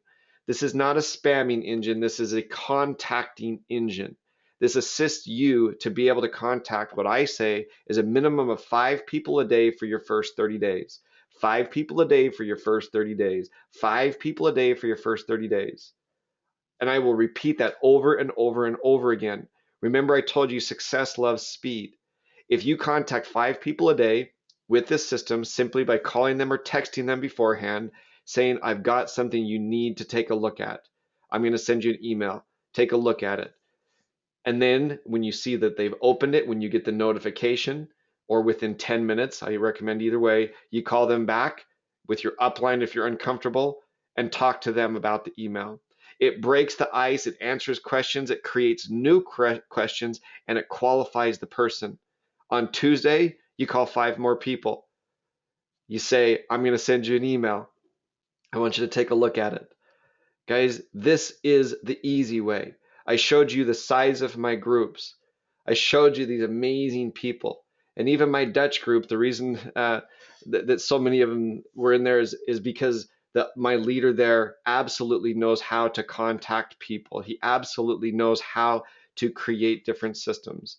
This is not a spamming engine. This is a contacting engine. This assists you to be able to contact what I say is a minimum of 5 people a day for your first 30 days. 5 people a day for your first 30 days. 5 people a day for your first 30 days. And I will repeat that over and over and over again. Remember, I told you success loves speed. If you contact 5 people a day with this system simply by calling them or texting them beforehand, saying, I've got something you need to take a look at. I'm going to send you an email. Take a look at it. And then when you see that they've opened it, when you get the notification, or within 10 minutes, I recommend either way, you call them back with your upline if you're uncomfortable and talk to them about the email. It breaks the ice, it answers questions, it creates new questions, and it qualifies the person. On Tuesday, you call 5 more people. You say, I'm going to send you an email. I want you to take a look at it. Guys, this is the easy way. I showed you the size of my groups. I showed you these amazing people. And even my Dutch group, the reason that so many of them were in there is because my leader there absolutely knows how to contact people. He absolutely knows how to create different systems.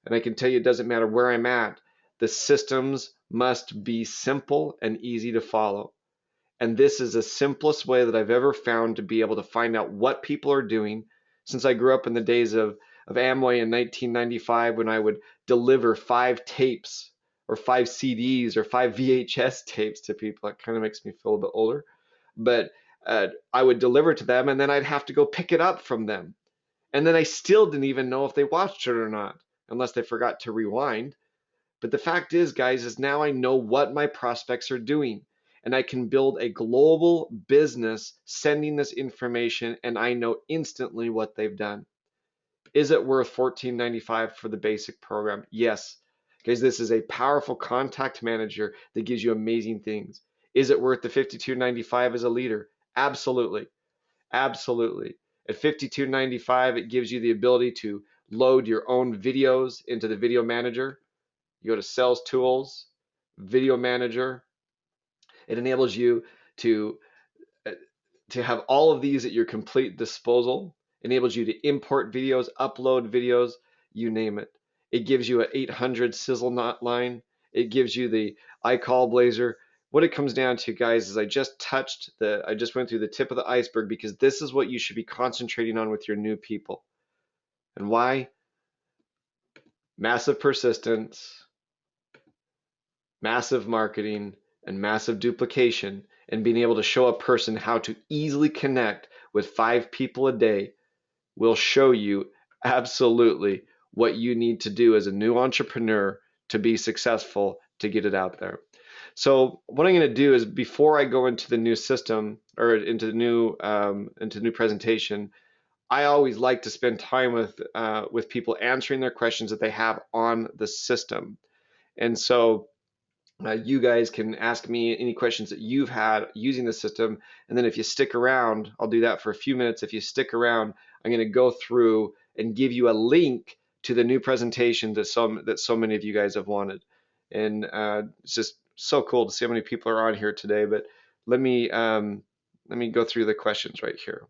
And I can tell you, it doesn't matter where I'm at. The systems must be simple and easy to follow. And this is the simplest way that I've ever found to be able to find out what people are doing. Since I grew up in the days of Amway in 1995, when I would deliver 5 tapes or 5 CDs or 5 VHS tapes to people. It kind of makes me feel a bit older. But I would deliver to them, and then I'd have to go pick it up from them. And then I still didn't even know if they watched it or not, unless they forgot to rewind. But the fact is, guys, is now I know what my prospects are doing. And I can build a global business sending this information, and I know instantly what they've done. Is it worth $14.95 for the basic program? Yes. Guys, this is a powerful contact manager that gives you amazing things. Is it worth the $52.95 as a leader? Absolutely. Absolutely. At $52.95, it gives you the ability to load your own videos into the video manager. You go to Sales Tools, Video Manager. It enables you to have all of these at your complete disposal. Enables you to import videos, upload videos, you name it. It gives you an 800 sizzle knot line. It gives you the iCall Blazer. What it comes down to, guys, is I just went through the tip of the iceberg, because this is what you should be concentrating on with your new people. And why? Massive persistence, massive marketing, and massive duplication, and being able to show a person how to easily connect with 5 people a day will show you absolutely what you need to do as a new entrepreneur to be successful, to get it out there. So what I'm going to do is, before I go into the new system or into the new presentation, I always like to spend time with people answering their questions that they have on the system. And so you guys can ask me any questions that you've had using the system. And then if you stick around, I'll do that for a few minutes. If you stick around, I'm going to go through and give you a link to the new presentation that so many of you guys have wanted. And it's just so cool to see how many people are on here today. But let me go through the questions right here.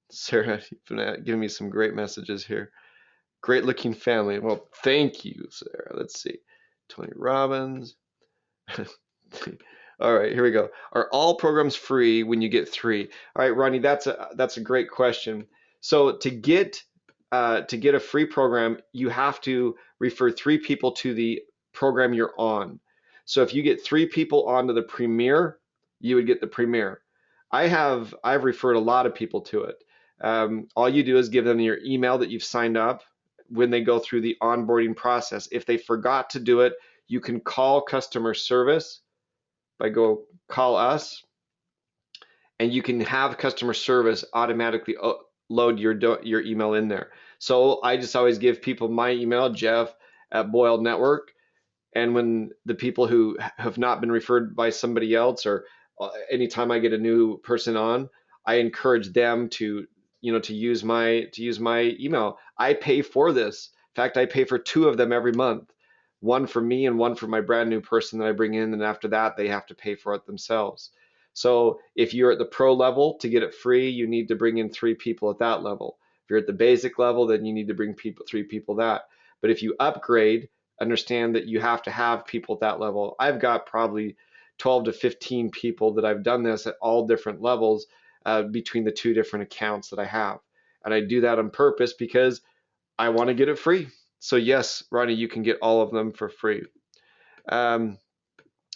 Sarah, you've been giving me some great messages here. Great looking family. Well, thank you, Sarah. Let's see. Tony Robbins. All right, here we go. Are all programs free when you get 3? All right, Ronnie, that's a great question. So to get a free program, you have to refer 3 people to the program you're on. So if you get 3 people onto the Premier, you would get the Premier. I've referred a lot of people to it. All you do is give them your email that you've signed up when they go through the onboarding process. If they forgot to do it, you can call customer service by go call us, and you can have customer service automatically load your email in there. So I just always give people my email, Jeff at Boyle Network. And when the people who have not been referred by somebody else, or anytime I get a new person on, I encourage them to, to use my email. I pay for this. In fact, I pay for two of them every month, one for me and one for my brand new person that I bring in. And after that, they have to pay for it themselves. So if you're at the pro level, to get it free, you need to bring in three people at that level. If you're at the basic level, then you need to bring three people that. But if you upgrade, understand that you have to have people at that level. I've got probably 12 to 15 people that I've done this at all different levels, between the two different accounts that I have. And I do that on purpose because I want to get it free. So yes, Ronnie, you can get all of them for free. Um,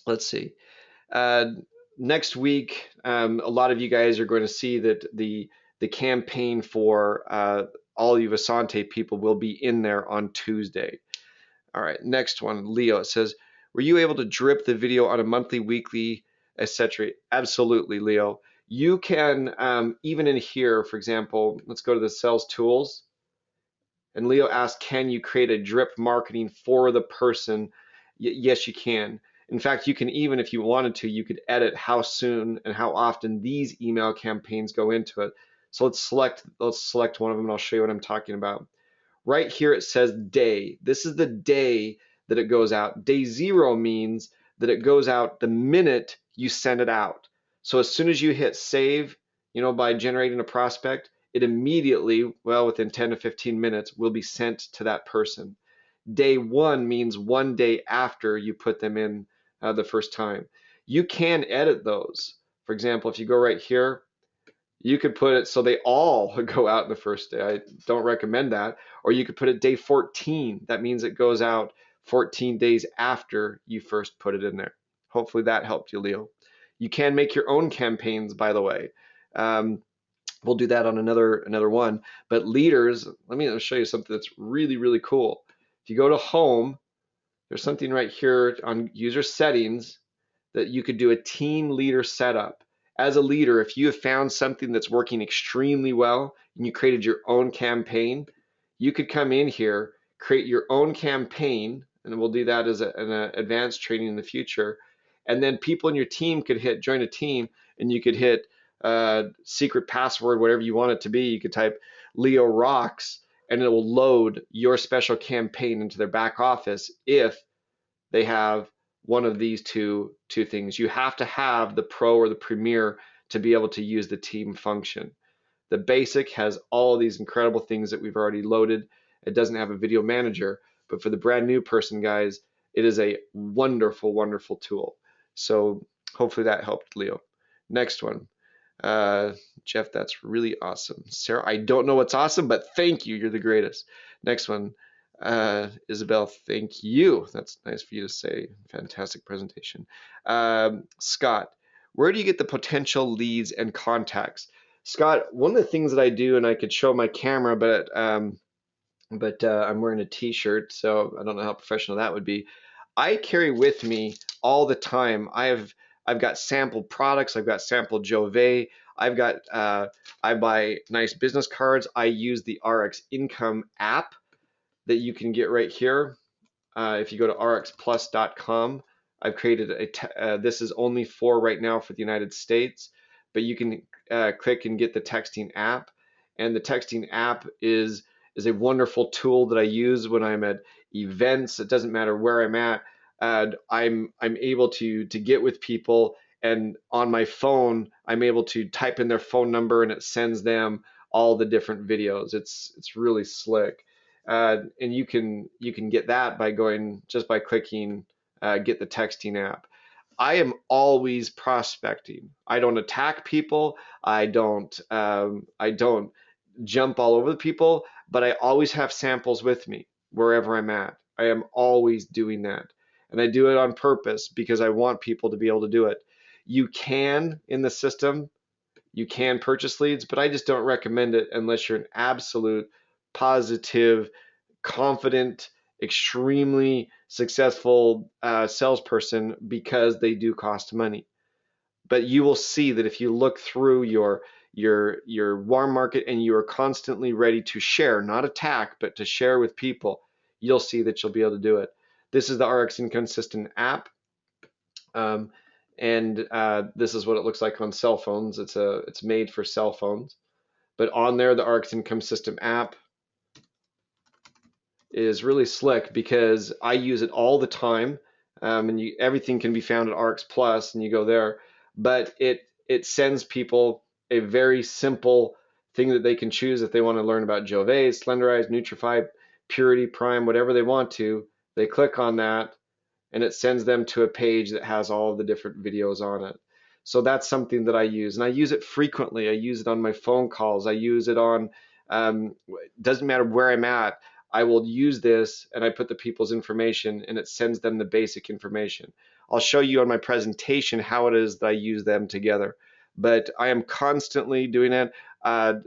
let's see. Uh, Next week, a lot of you guys are going to see that the campaign for all you Asante people will be in there on Tuesday. All right, next one, Leo. It says, were you able to drip the video on a monthly, weekly, etc.? Absolutely, Leo. You can, even in here, for example, let's go to the sales tools. And Leo asked, can you create a drip marketing for the person? Yes, you can. In fact, you can, even if you wanted to, you could edit how soon and how often these email campaigns go into it. So let's select one of them and I'll show you what I'm talking about. Right here it says day. This is the day that it goes out. Day 0 means that it goes out the minute you send it out. So as soon as you hit save, by generating a prospect, it immediately, well, within 10 to 15 minutes, will be sent to that person. Day 1 means 1 day after you put them in the first time. You can edit those. For example, if you go right here, you could put it so they all go out in the first day. I don't recommend that. Or you could put it day 14. That means it goes out 14 days after you first put it in there. Hopefully that helped you, Leo. You can make your own campaigns, by the way. We'll do that on another one. But leaders, let me show you something that's really, really cool. If you go to home, there's something right here on user settings that you could do a team leader setup. As a leader, if you have found something that's working extremely well and you created your own campaign, you could come in here, create your own campaign, and we'll do that as an advanced training in the future. And then people in your team could hit join a team, and you could hit secret password, whatever you want it to be. You could type Leo Rocks, and it will load your special campaign into their back office if they have one of these two things. You have to have the Pro or the Premier to be able to use the team function. The Basic has all of these incredible things that we've already loaded. It doesn't have a video manager, but for the brand new person, guys, it is a wonderful, wonderful tool. So hopefully that helped, Leo. Next one. Jeff, that's really awesome. Sarah, I don't know what's awesome, but thank you. You're the greatest. Next one. Isabel, thank you. That's nice for you to say. Fantastic presentation. Scott, where do you get the potential leads and contacts? Scott, one of the things that I do, and I could show my camera, but I'm wearing a t-shirt, so I don't know how professional that would be. I carry with me all the time. I've got sample products. I've got sample Jove. I buy nice business cards. I use the ARIIX Income app that you can get right here. If you go to rxplus.com, I've created this is only for right now for the United States, but you can click and get the texting app. And the texting app is a wonderful tool that I use when I'm at events. It doesn't matter where I'm at. I'm able to get with people, and on my phone, I'm able to type in their phone number, and it sends them all the different videos. It's really slick. And you can get that by going just by clicking get the texting app. I am always prospecting. I don't attack people. I don't jump all over the people, but I always have samples with me wherever I'm at. I am always doing that, and I do it on purpose because I want people to be able to do it. You can, in the system, you can purchase leads, but I just don't recommend it unless you're an absolute positive, confident, extremely successful salesperson, because they do cost money. But you will see that if you look through your your warm market, and you are constantly ready to share, not attack, but to share with people, you'll see that you'll be able to do it. This is the ARIIX Inconsistent app. Um, and this is what it looks like on cell phones. It's made for cell phones. But on there, the ARIIX Income System app is really slick because I use it all the time, and everything can be found at ARIIX Plus, and you go there. But it sends people a very simple thing that they can choose if they want to learn about Jove, Slenderize, Nutrify, Purity, Prime, whatever they want to. They click on that, and it sends them to a page that has all of the different videos on it. So that's something that I use, and I use it frequently. I use it on my phone calls. I use it on, doesn't matter where I'm at, I will use this and I put the people's information and it sends them the basic information. I'll show you on my presentation how it is that I use them together, but I am constantly doing it.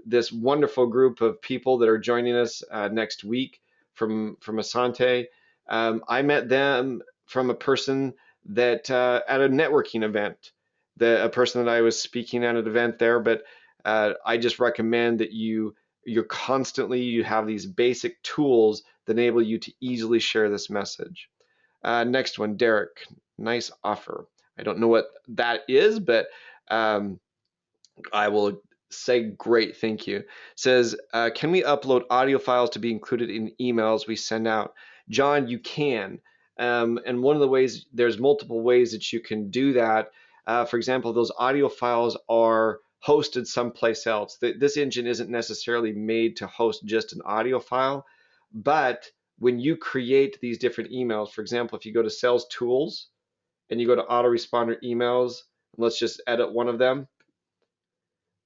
This wonderful group of people that are joining us next week from Asante, I met them from a person that at a networking event, a person that I was speaking at an event there. But I just recommend that you have these basic tools that enable you to easily share this message. Next one, Derek, nice offer. I don't know what that is, but I will say great, thank you. Says, can we upload audio files to be included in emails we send out? John, you can. And one of the ways, there's multiple ways that you can do that. For example, those audio files are hosted someplace else. This engine isn't necessarily made to host just an audio file, but when you create these different emails, for example, if you go to Sales Tools and you go to Autoresponder Emails, let's just edit one of them,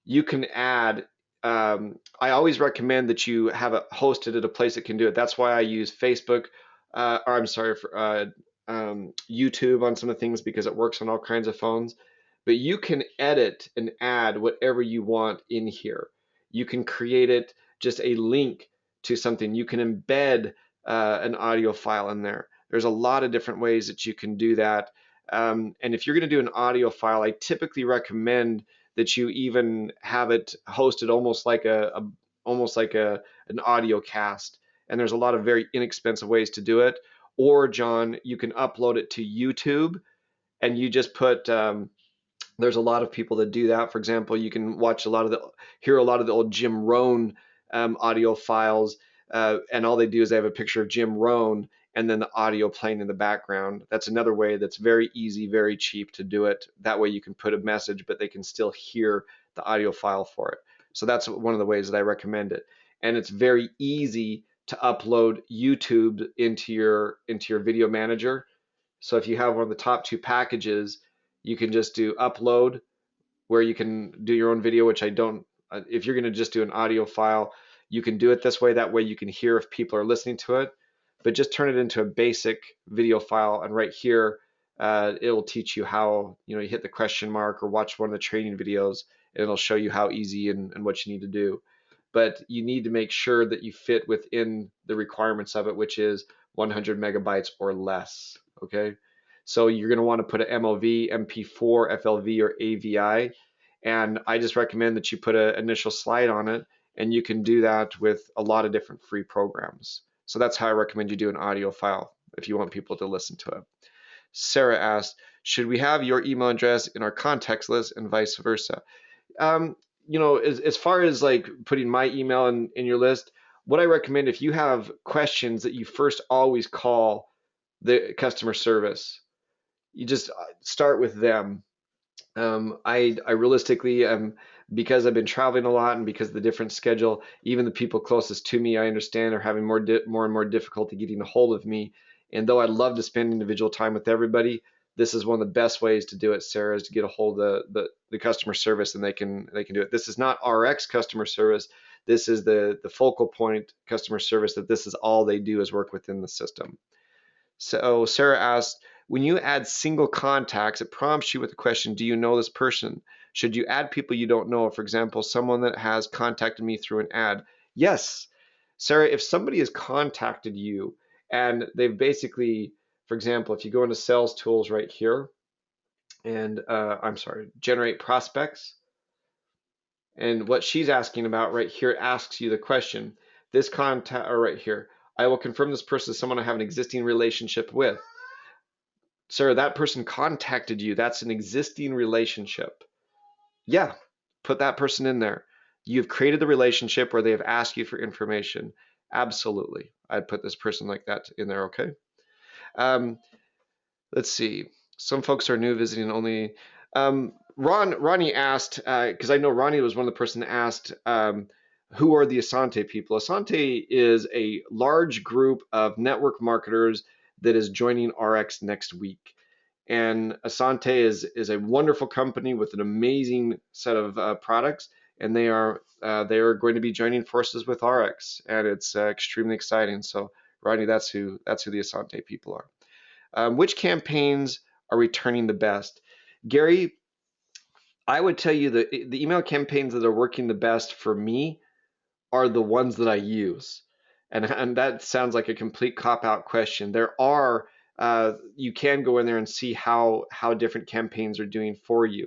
you can add, I always recommend that you have it hosted at a place that can do it. That's why I use Facebook, or I'm sorry, for YouTube on some of the things, because it works on all kinds of phones. But you can edit and add whatever you want in here. You can create it just a link to something. You can embed an audio file in there. There's a lot of different ways that you can do that. And if you're going to do an audio file, I typically recommend that you even have it hosted almost like an audio cast. And there's a lot of very inexpensive ways to do it. Or John, you can upload it to YouTube, and you just put. There's a lot of people that do that. For example, you can hear a lot of the old Jim Rohn audio files, and all they do is they have a picture of Jim Rohn and then the audio playing in the background. That's another way that's very easy, very cheap to do it. That way you can put a message, but they can still hear the audio file for it. So that's one of the ways that I recommend it. And it's very easy to upload YouTube into your video manager. So if you have one of the top two packages, you can just do upload, where you can do your own video, which I don't. If you're going to just do an audio file, you can do it this way. That way you can hear if people are listening to it. But just turn it into a basic video file, and right here it'll teach you how, you hit the question mark or watch one of the training videos, and it'll show you how easy and what you need to do. But you need to make sure that you fit within the requirements of it, which is 100 megabytes or less. Okay, so you're going to want to put an MOV, MP4, FLV, or AVI, and I just recommend that you put an initial slide on it, and you can do that with a lot of different free programs. So that's how I recommend you do an audio file if you want people to listen to it. Sarah asked, should we have your email address in our contacts list and vice versa? As far as like putting my email in your list, what I recommend, if you have questions, that you first always call the customer service. You just start with them. I realistically, because I've been traveling a lot and because of the different schedule, even the people closest to me, I understand, are having more and more difficulty getting a hold of me. And though I'd love to spend individual time with everybody, this is one of the best ways to do it, Sarah, is to get a hold of the customer service, and they can do it. This is not ARIIX customer service. This is the focal point customer service, that this is all they do is work within the system. So Sarah asked, when you add single contacts, it prompts you with the question, do you know this person? Should you add people you don't know? For example, someone that has contacted me through an ad. Yes, Sarah, if somebody has contacted you and they've basically, for example, if you go into Sales Tools right here, and generate prospects, And what she's asking about right here asks you the question. This contact, or right here, I will confirm this person is someone I have an existing relationship with. Sir, that person contacted you. That's an existing relationship. Yeah, put that person in there. You've created the relationship where they have asked you for information. Absolutely. I'd put this person like that in there, okay? Um, let's see. Some folks are new visiting only. Ronnie asked, because I know Ronnie was one of the person that asked, who are the Asante people? Asante is a large group of network marketers that is joining ARIIX next week. And Asante is a wonderful company with an amazing set of products, and they are going to be joining forces with ARIIX, and it's extremely exciting. So, Ronnie, that's who the Asante people are. Which campaigns are returning the best? Gary, I would tell you that the email campaigns that are working the best for me are the ones that I use. And that sounds like a complete cop-out question. There are, you can go in there and see how different campaigns are doing for you.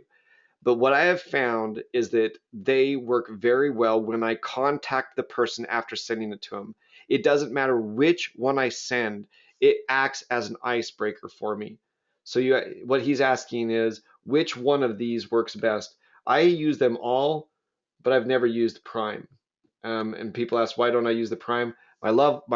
But what I have found is that they work very well when I contact the person after sending it to them. It doesn't matter which one I send, it acts as an icebreaker for me. So what he's asking is, which one of these works best? I use them all, but I've never used Prime. And people ask, why don't I use the Prime? My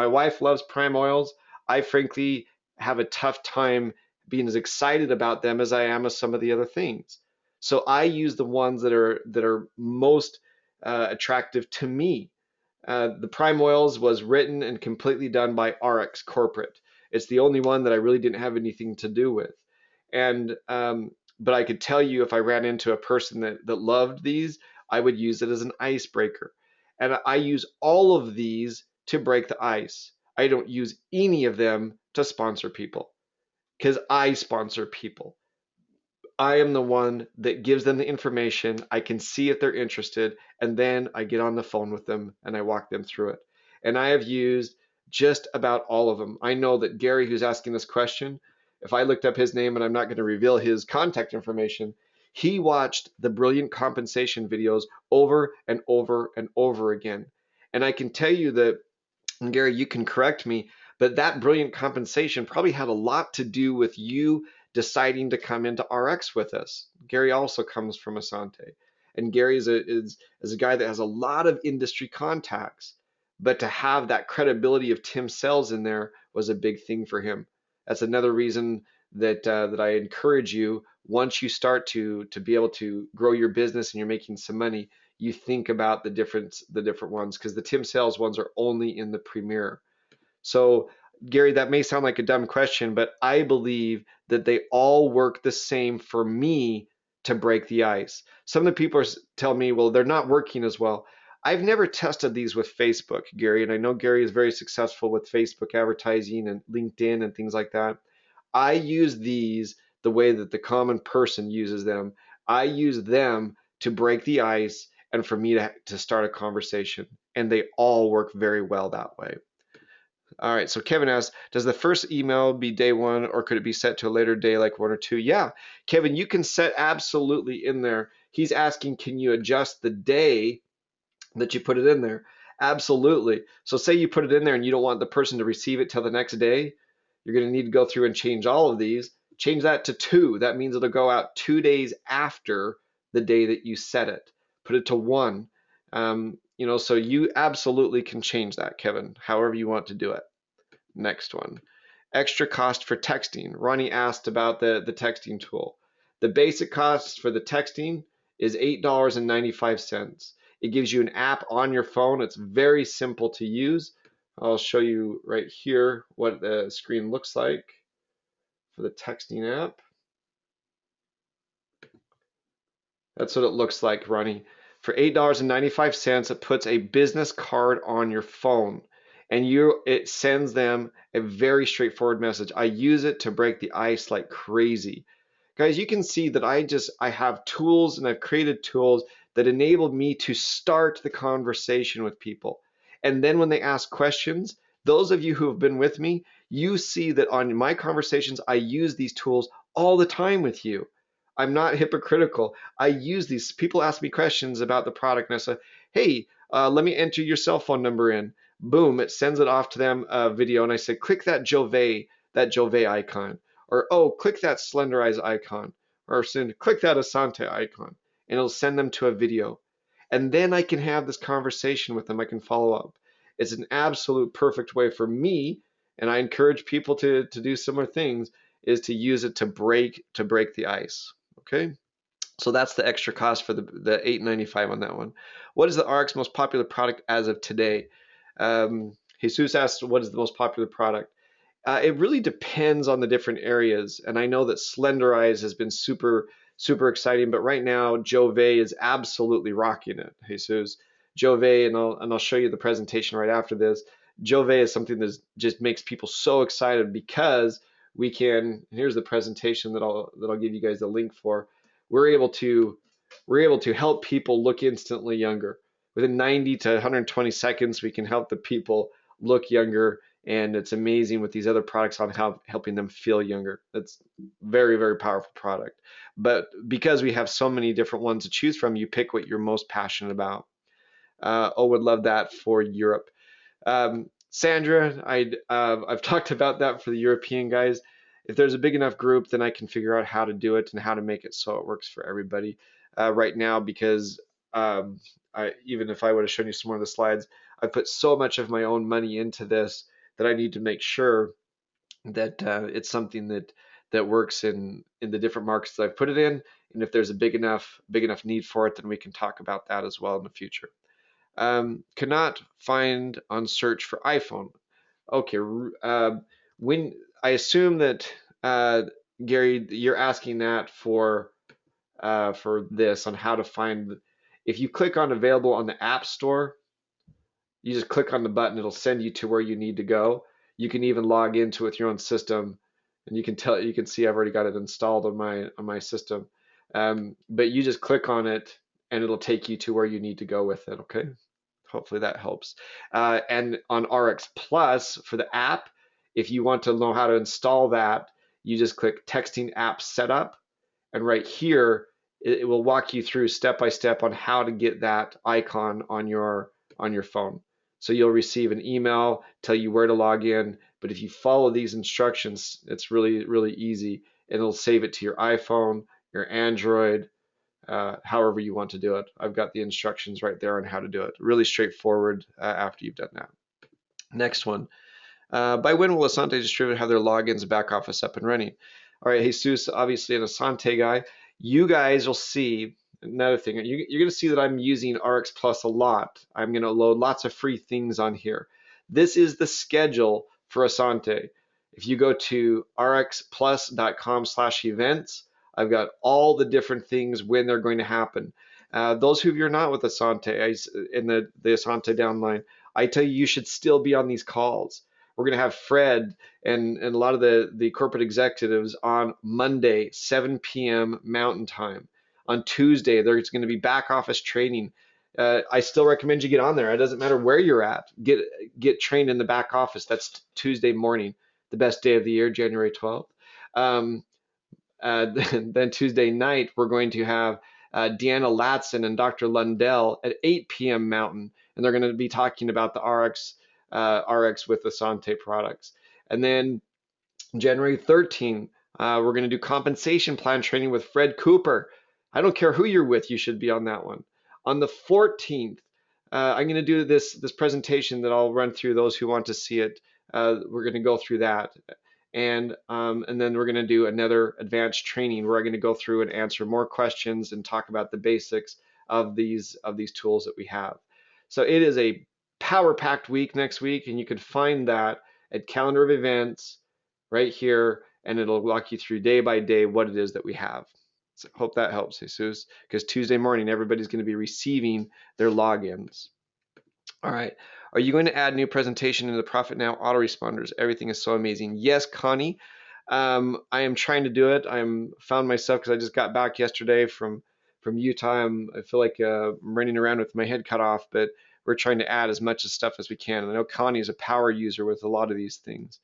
wife loves Prime oils. I frankly have a tough time being as excited about them as I am of some of the other things. So I use the ones that are most attractive to me. The Prime Oils was written and completely done by ARIIX Corporate. It's the only one that I really didn't have anything to do with. And but I could tell you if I ran into a person that loved these, I would use it as an icebreaker. And I use all of these to break the ice. I don't use any of them to sponsor people because I sponsor people. I am the one that gives them the information. I can see if they're interested, and then I get on the phone with them and I walk them through it. And I have used just about all of them. I know that Gary, who's asking this question, if I looked up his name, and I'm not going to reveal his contact information, he watched the Brilliant Compensation videos over and over and over again. And I can tell you that, and Gary, you can correct me, but that Brilliant Compensation probably had a lot to do with you deciding to come into ARIIX with us. Gary also comes from Asante. And Gary is a guy that has a lot of industry contacts. But to have that credibility of Tim Sells in there was a big thing for him. That's another reason that I encourage you, once you start to be able to grow your business and you're making some money, you think about the different ones, because the Tim Sells ones are only in the Premier. So, Gary, that may sound like a dumb question, but I believe that they all work the same for me to break the ice. Some of the people tell me, well, they're not working as well. I've never tested these with Facebook, Gary, and I know Gary is very successful with Facebook advertising and LinkedIn and things like that. I use these the way that the common person uses them. I use them to break the ice and for me to start a conversation, and they all work very well that way. All right, so Kevin asks, does the first email be day one, or could it be set to a later day, like 1 or 2? Yeah, Kevin, you can set absolutely in there. He's asking, can you adjust the day that you put it in there? Absolutely. So say you put it in there and you don't want the person to receive it till the next day, you're going to need to go through and change all of these. Change that to 2. That means it'll go out 2 days after the day that you set it. Put it to 1. So you absolutely can change that, Kevin, however you want to do it. Next one. Extra cost for texting. Ronnie asked about the texting tool. The basic cost for the texting is $8.95. It gives you an app on your phone. It's very simple to use. I'll show you right here what the screen looks like for the texting app. That's what it looks like, Ronnie. For $8.95, it puts a business card on your phone, and it sends them a very straightforward message. I use it to break the ice like crazy. Guys, you can see that I have tools, and I've created tools that enable me to start the conversation with people. And then when they ask questions, those of you who have been with me, you see that on my conversations, I use these tools all the time with you. I'm not hypocritical. I use these. People ask me questions about the product, and I say, "Hey, let me enter your cell phone number in." Boom! It sends it off to them video, and I say, "Click that Jove icon," or "Oh, click that Slenderize icon," or "Send click that Asante icon," and it'll send them to a video, and then I can have this conversation with them. I can follow up. It's an absolute perfect way for me, and I encourage people to do similar things, is to use it to break the ice. Okay, so that's the extra cost for the $8.95 on that one. What is the ARIIX most popular product as of today? Jesus asked, what is the most popular product? It really depends on the different areas, and I know that Slenderize has been super exciting, but right now Jove is absolutely rocking it. Jesus, Jove, and I'll show you the presentation right after this. Jove is something that just makes people so excited because we can. Here's the presentation that I'll give you guys the link for. We're able to help people look instantly younger. Within 90 to 120 seconds, we can help the people look younger, and it's amazing with these other products on how helping them feel younger. That's very powerful product. But because we have so many different ones to choose from, you pick what you're most passionate about. Would love that for Europe. Sandra, I've talked about that for the European guys. If there's a big enough group, then I can figure out how to do it and how to make it so it works for everybody. Right now, because even if I would have shown you some more of the slides, I put so much of my own money into this that I need to make sure that it's something that works in the different markets that I've put it in. And if there's a big enough need for it, then we can talk about that as well in the future. Cannot find on search for iPhone. Okay, when I assume that Gary, you're asking that for this on how to find. If you click on available on the App Store, you just click on the button, it'll send you to where you need to go. You can even log into it with your own system, and you can see I've already got it installed on my system. But you just click on it, and it'll take you to where you need to go with it. Okay. Hopefully that helps. And on ARIIX Plus for the app, if you want to know how to install that, you just click texting app setup, and right here it will walk you through step by step on how to get that icon on your phone. So you'll receive an email tell you where to log in, but if you follow these instructions, it's really easy, and it'll save it to your iPhone, your Android, however you want to do it. I've got the instructions right there on how to do it. Really straightforward after you've done that. Next one. By when will Asante Distributed have their logins and back office up and running? All right, Jesus, obviously an Asante guy. You guys will see another thing. You're going to see that I'm using ARIIX Plus a lot. I'm going to load lots of free things on here. This is the schedule for Asante. If you go to arixplus.com/events, I've got all the different things when they're going to happen. Those who you're not with Asante, in the Asante downline, I tell you should still be on these calls. We're going to have Fred and a lot of the corporate executives on Monday, 7 p.m. Mountain Time. On Tuesday, there's going to be back office training. I still recommend you get on there. It doesn't matter where you're at. Get trained in the back office. That's Tuesday morning, the best day of the year, January 12th. Then Tuesday night, we're going to have Deanna Latson and Dr. Lundell at 8 p.m. Mountain, and they're going to be talking about the ARIIX with Asante products. And then January 13th, we're going to do compensation plan training with Fred Cooper. I don't care who you're with, you should be on that one. On the 14th, I'm going to do this presentation that I'll run through those who want to see it. We're going to go through that. And then we're going to do another advanced training where I'm going to go through and answer more questions and talk about the basics of these tools that we have. So it is a power-packed week next week, and you can find that at Calendar of Events right here, and it'll walk you through day by day what it is that we have. So hope that helps, Jesus, because Tuesday morning everybody's going to be receiving their logins. All right. Are you going to add new presentation into the Profit Now autoresponders? Everything is so amazing. Yes, Connie. I am trying to do it. I'm found myself because I just got back yesterday from Utah. I feel like I'm running around with my head cut off, but we're trying to add as much stuff as we can. And I know Connie is a power user with a lot of these things.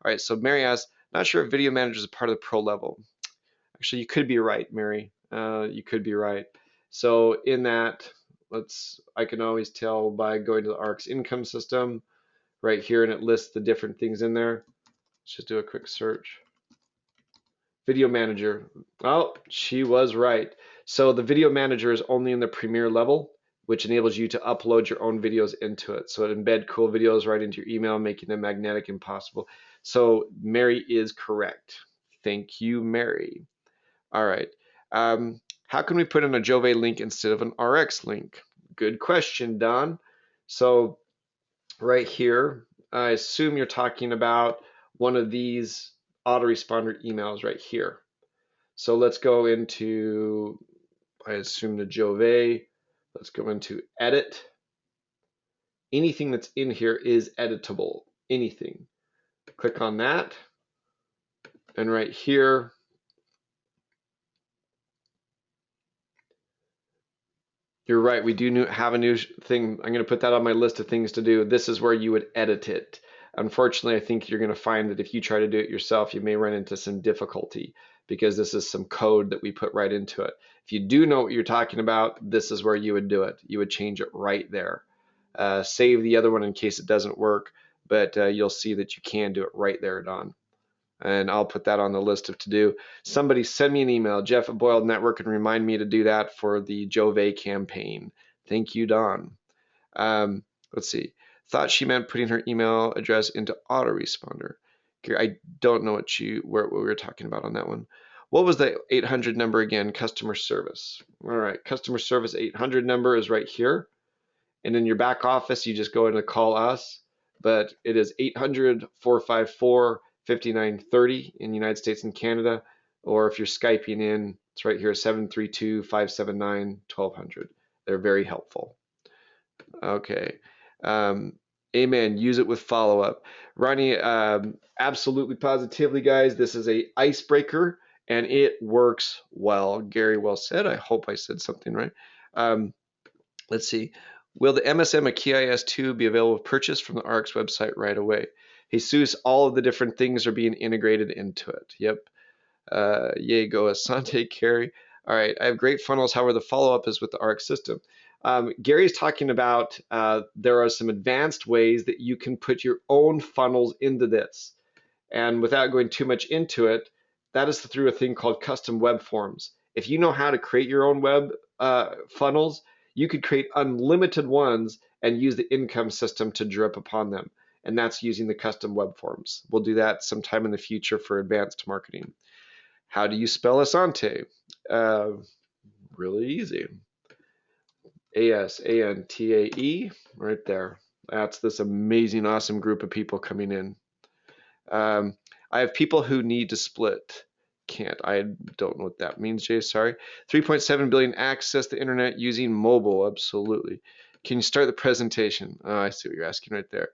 All right. So Mary asks, not sure if Video Manager is a part of the pro level. Actually, you could be right, Mary. You could be right. So in that, I can always tell by going to the ARIIX income system right here, and it lists the different things in there. Let's just do a quick search. Video manager. Oh, she was right. So the video manager is only in the premier level, which enables you to upload your own videos into it. So it embed cool videos right into your email, making them magnetic and possible. So Mary is correct. Thank you, Mary. All right. How can we put in a Jove link instead of an ARIIX link? Good question, Don. So right here, I assume you're talking about one of these autoresponder emails right here. So let's go into, I assume, the Jove. Let's go into edit. Anything that's in here is editable. Anything. Click on that. And right here, you're right. We do have a new thing. I'm going to put that on my list of things to do. This is where you would edit it. Unfortunately, I think you're going to find that if you try to do it yourself, you may run into some difficulty because this is some code that we put right into it. If you do know what you're talking about, this is where you would do it. You would change it right there. Save the other one in case it doesn't work, but you'll see that you can do it right there, Don. And I'll put that on the list of to do. Somebody send me an email, Jeff at Boyle Network, and remind me to do that for the Jove campaign. Thank you, Don. Let's see. Thought she meant putting her email address into autoresponder. I don't know what we were talking about on that one. What was the 800 number again? Customer service. All right, customer service 800 number is right here. And in your back office, you just go in and call us. But it is 800-454-5930 in the United States and Canada. Or if you're Skyping in, it's right here, 732-579-1200. They're very helpful. Okay. Amen. Use it with follow-up. Ronnie, absolutely positively, guys, this is a icebreaker and it works well. Gary, well said. I hope I said something right. Let's see. Will the MSM AKIS2 be available for purchase from the ARIIX website right away? Jesus, all of the different things are being integrated into it. Yep. Yay, go Asante, Carrie. All right, I have great funnels. However, the follow-up is with the ARIIX system. Gary's talking about there are some advanced ways that you can put your own funnels into this. And without going too much into it, that is through a thing called custom web forms. If you know how to create your own web funnels, you could create unlimited ones and use the income system to drip upon them. And that's using the custom web forms. We'll do that sometime in the future for advanced marketing. How do you spell Asante? Really easy. A-S-A-N-T-A-E, right there. That's this amazing, awesome group of people coming in. I have people who need to split. Can't. I don't know what that means, Jay. Sorry. 3.7 billion access the internet using mobile. Absolutely. Can you start the presentation? Oh, I see what you're asking right there.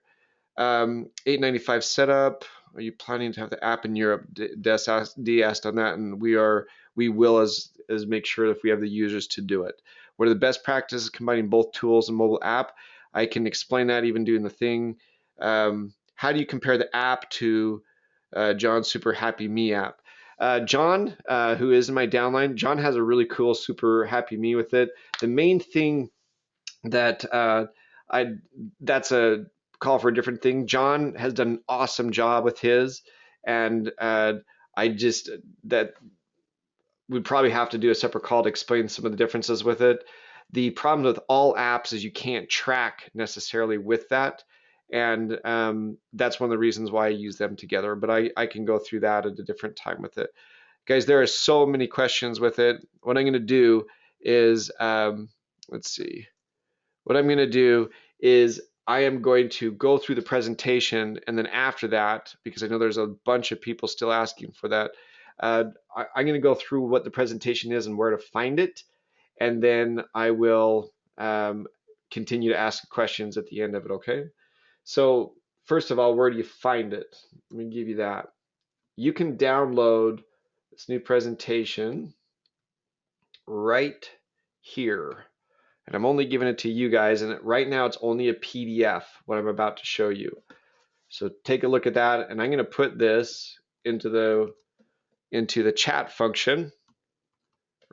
895 setup. Are you planning to have the app in Europe? D asked on that, and we will as make sure if we have the users to do it. What are the best practices combining both tools and mobile app? I can explain that even doing the thing. How do you compare the app to John's Super Happy Me app? John, who is in my downline, John has a really cool Super Happy Me with it. The main thing that that's a call for a different thing. John has done an awesome job with his, and that we'd probably have to do a separate call to explain some of the differences with it. The problem with all apps is you can't track necessarily with that, and that's one of the reasons why I use them together, but I can go through that at a different time with it. Guys, there are so many questions with it. What I'm going to do is, let's see. What I'm going to do is I am going to go through the presentation, and then after that, because I know there's a bunch of people still asking for that, I'm going to go through what the presentation is and where to find it, and then I will continue to ask questions at the end of it, okay? So first of all, where do you find it? Let me give you that. You can download this new presentation right here. And I'm only giving it to you guys, and right now it's only a PDF, what I'm about to show you. So take a look at that, and I'm going to put this into the chat function.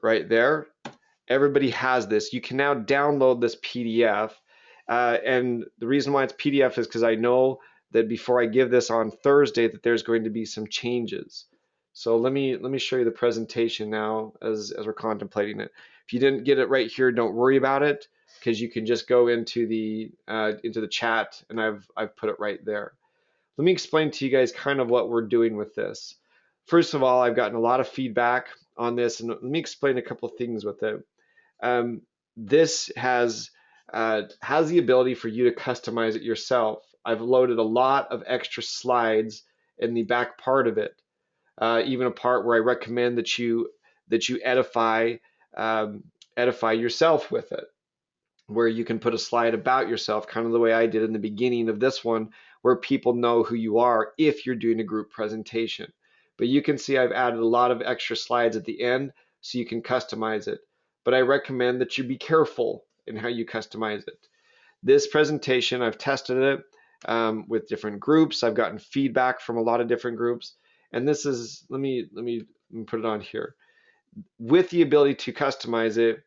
right there. Everybody has this. You can now download this PDF. And the reason why it's PDF is because I know that before I give this on Thursday that there's going to be some changes. So let me show you the presentation now as we're contemplating it. If you didn't get it right here, don't worry about it, because you can just go into the chat and I've put it right there. Let me explain to you guys kind of what we're doing with this. First of all, I've gotten a lot of feedback on this, and let me explain a couple things with it. This has the ability for you to customize it yourself. I've loaded a lot of extra slides in the back part of it, even a part where I recommend that you edify yourself with it, where you can put a slide about yourself, kind of the way I did in the beginning of this one, where people know who you are if you're doing a group presentation. But you can see I've added a lot of extra slides at the end so you can customize it. But I recommend that you be careful in how you customize it. This presentation, I've tested it with different groups. I've gotten feedback from a lot of different groups. And this is, let me put it on here. With the ability to customize it,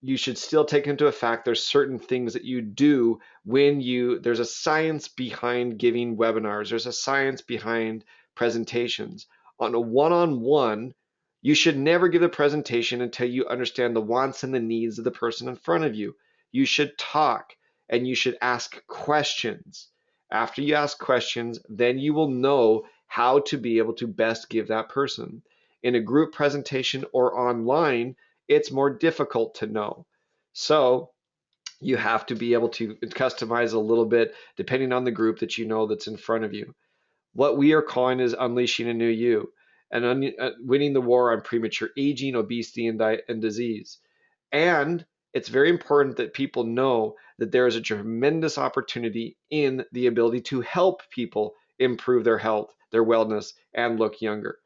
you should still take into effect there's certain things that you do when there's a science behind giving webinars. There's a science behind presentations. On a one-on-one, you should never give a presentation until you understand the wants and the needs of the person in front of you. You should talk and you should ask questions. After you ask questions, then you will know how to be able to best give that person. In a group presentation or online, it's more difficult to know. So you have to be able to customize a little bit depending on the group that you know that's in front of you. What we are calling is unleashing a new you and winning the war on premature aging, obesity, and disease. And it's very important that people know that there is a tremendous opportunity in the ability to help people improve their health, their wellness, and look younger.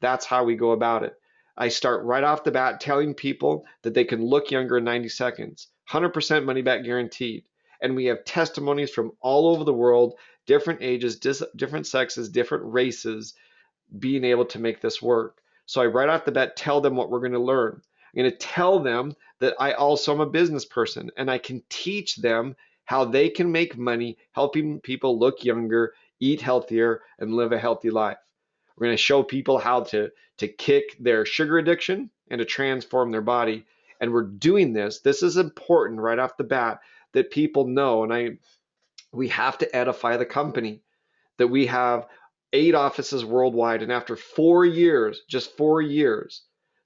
That's how we go about it. I start right off the bat telling people that they can look younger in 90 seconds, 100% money back guaranteed. And we have testimonies from all over the world, different ages, different sexes, different races, being able to make this work. So I right off the bat tell them what we're going to learn. I'm going to tell them that I also am a business person and I can teach them how they can make money helping people look younger, eat healthier, and live a healthy life. We're going to show people how to kick their sugar addiction and to transform their body. And we're doing this. This is important right off the bat that people know. And we have to edify the company that we have 8 offices worldwide. And after 4 years, just 4 years,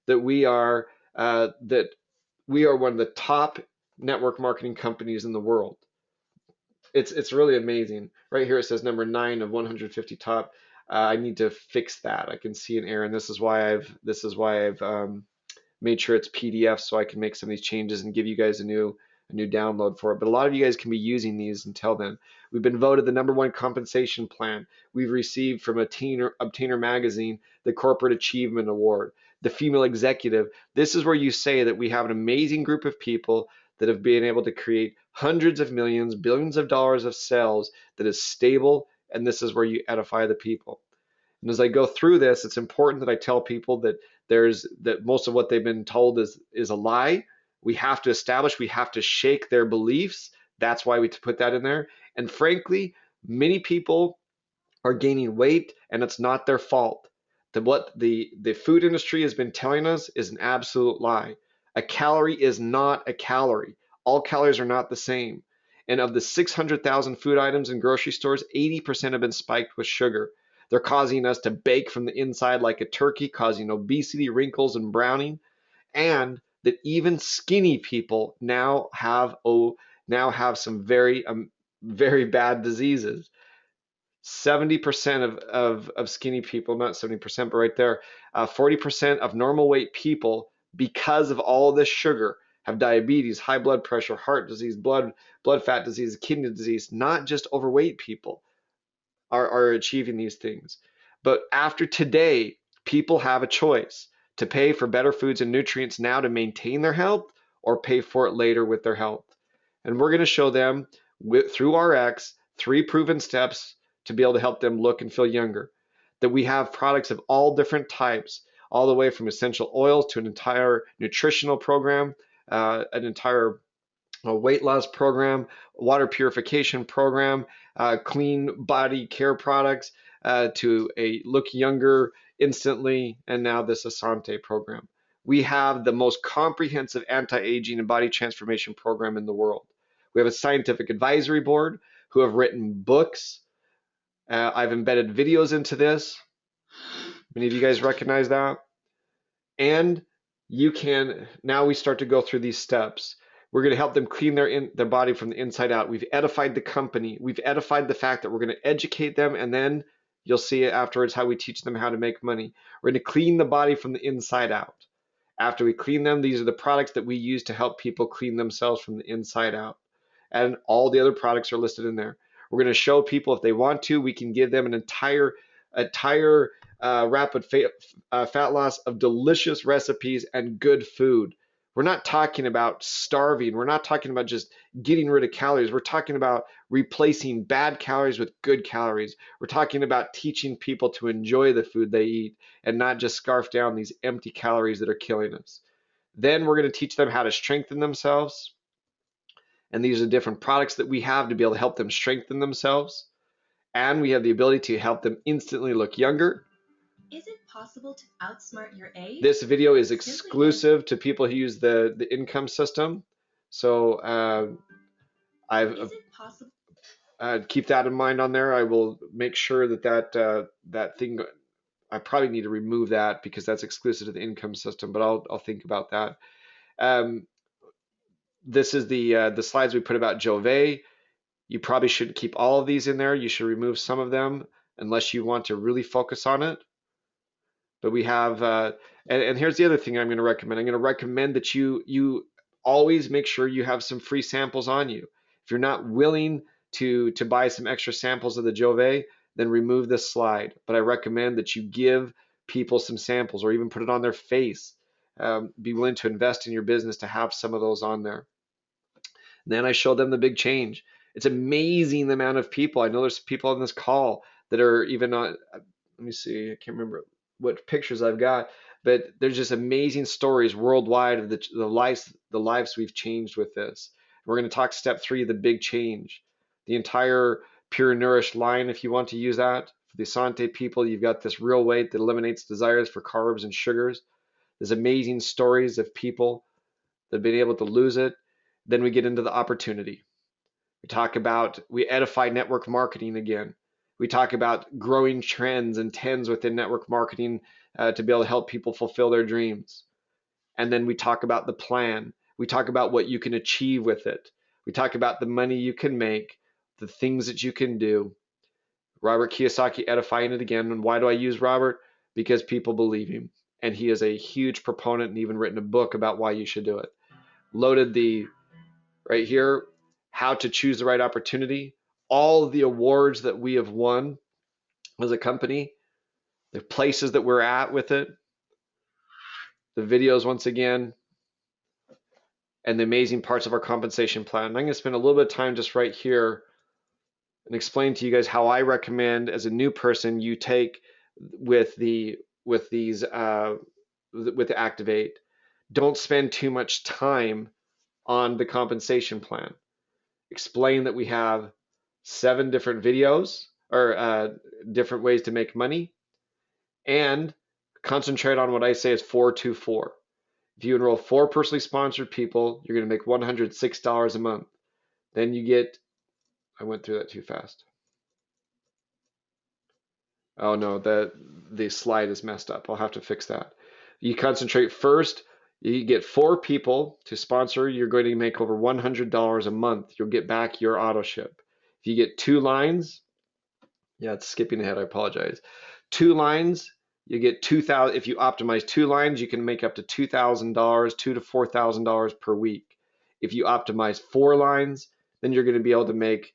that we are one of the top network marketing companies in the world. It's really amazing. Right here it says number 9 of 150 top. I need to fix that. I can see an error, and this is why I've made sure it's PDF so I can make some of these changes and give you guys a new download for it. But a lot of you guys can be using these until then. We've been voted the #1 compensation plan. We've received from Obtainer Magazine the Corporate Achievement Award, the Female Executive. This is where you say that we have an amazing group of people that have been able to create hundreds of millions, billions of dollars of sales that is stable, and this is where you edify the people. And as I go through this, it's important that I tell people that most of what they've been told is a lie. We have to shake their beliefs. That's why we put that in there. And frankly, many people are gaining weight and it's not their fault. What the food industry has been telling us is an absolute lie. A calorie is not a calorie. All calories are not the same. And of the 600,000 food items in grocery stores, 80% have been spiked with sugar. They're causing us to bake from the inside like a turkey, causing obesity, wrinkles, and browning. And that even skinny people now have some very bad diseases. 70% of skinny people, not 70%, but right there, 40% of normal weight people, because of all this sugar, have diabetes, high blood pressure, heart disease, blood fat disease, kidney disease. Not just overweight people are achieving these things. But after today, people have a choice to pay for better foods and nutrients now to maintain their health, or pay for it later with their health. And we're going to show them through ARIIX 3 proven steps to be able to help them look and feel younger. That we have products of all different types, all the way from essential oils to an entire nutritional program, an entire a weight loss program, water purification program, clean body care products, to a look younger instantly, and now this Asante program. We have the most comprehensive anti-aging and body transformation program in the world. We have a scientific advisory board who have written books. I've embedded videos into this. Many of you guys recognize that. And you can, now we start to go through these steps. We're going to help them clean their body from the inside out. We've edified the company. We've edified the fact that we're going to educate them, and then you'll see it afterwards how we teach them how to make money. We're going to clean the body from the inside out. After we clean them, these are the products that we use to help people clean themselves from the inside out. And all the other products are listed in there. We're going to show people if they want to, we can give them an entire rapid fat loss of delicious recipes and good food. We're not talking about starving. We're not talking about just getting rid of calories. We're talking about replacing bad calories with good calories. We're talking about teaching people to enjoy the food they eat and not just scarf down these empty calories that are killing us. Then we're going to teach them how to strengthen themselves. And these are different products that we have to be able to help them strengthen themselves. And we have the ability to help them instantly look younger. Is it possible to outsmart your age? This video is exclusive to people who use the income system. So keep that in mind on there. I will make sure that thing, I probably need to remove that because that's exclusive to the income system, but I'll think about that. This is the slides we put about Jove. You probably shouldn't keep all of these in there. You should remove some of them unless you want to really focus on it. But we have, and here's the other thing I'm going to recommend. I'm going to recommend that you always make sure you have some free samples on you. If you're not willing to buy some extra samples of the Jove, then remove this slide. But I recommend that you give people some samples or even put it on their face. Be willing to invest in your business to have some of those on there. And then I show them the big change. It's amazing the amount of people. I know there's people on this call that are even not, let me see, I can't remember what pictures I've got, but there's just amazing stories worldwide of the lives we've changed with this. We're going to talk step 3, the big change. The entire Pure Nourish line, if you want to use that. For the Asante people, you've got this real weight that eliminates desires for carbs and sugars. There's amazing stories of people that have been able to lose it. Then we get into the opportunity. We edify network marketing again. We talk about growing trends and trends within network marketing to be able to help people fulfill their dreams. And then we talk about the plan. We talk about what you can achieve with it. We talk about the money you can make, the things that you can do. Robert Kiyosaki edifying it again. And why do I use Robert? Because people believe him. And he is a huge proponent and even written a book about why you should do it. Loaded the right here, how to choose the right opportunity, all the awards that we have won as a company, the places that we're at with it, the videos once again, and the amazing parts of our compensation plan. And I'm going to spend a little bit of time just right here and explain to you guys how I recommend as a new person you take with the Activate. Don't spend too much time on the compensation plan. Explain that we have 7 different videos or different ways to make money, and concentrate on what I say is 424. If you enroll 4 personally sponsored people, you're going to make $106 a month. Then you get, I went through that too fast. Oh no, the slide is messed up. I'll have to fix that. You concentrate first. You get 4 people to sponsor. You're going to make over $100 a month. You'll get back your auto ship. If you get 2 lines, yeah, it's skipping ahead. I apologize. 2 lines, you get 2,000. If you optimize 2 lines, you can make up to $2,000, $2,000 to $4,000 per week. If you optimize 4 lines, then you're going to be able to make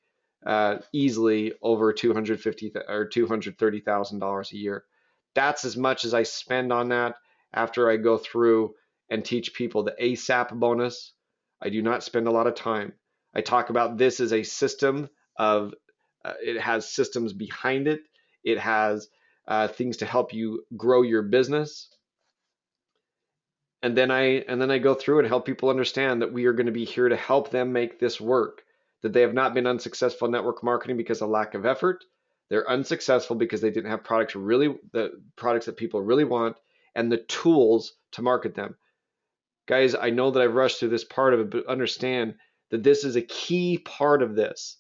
easily over $250,000 or $230,000 a year. That's as much as I spend on that after I go through and teach people the ASAP bonus. I do not spend a lot of time. I talk about this as a system of, it has systems behind it. It has things to help you grow your business. And then I go through and help people understand that we are going to be here to help them make this work. That they have not been unsuccessful in network marketing because of lack of effort. They're unsuccessful because they didn't have the products that people really want and the tools to market them. Guys, I know that I've rushed through this part of it, but understand that this is a key part of this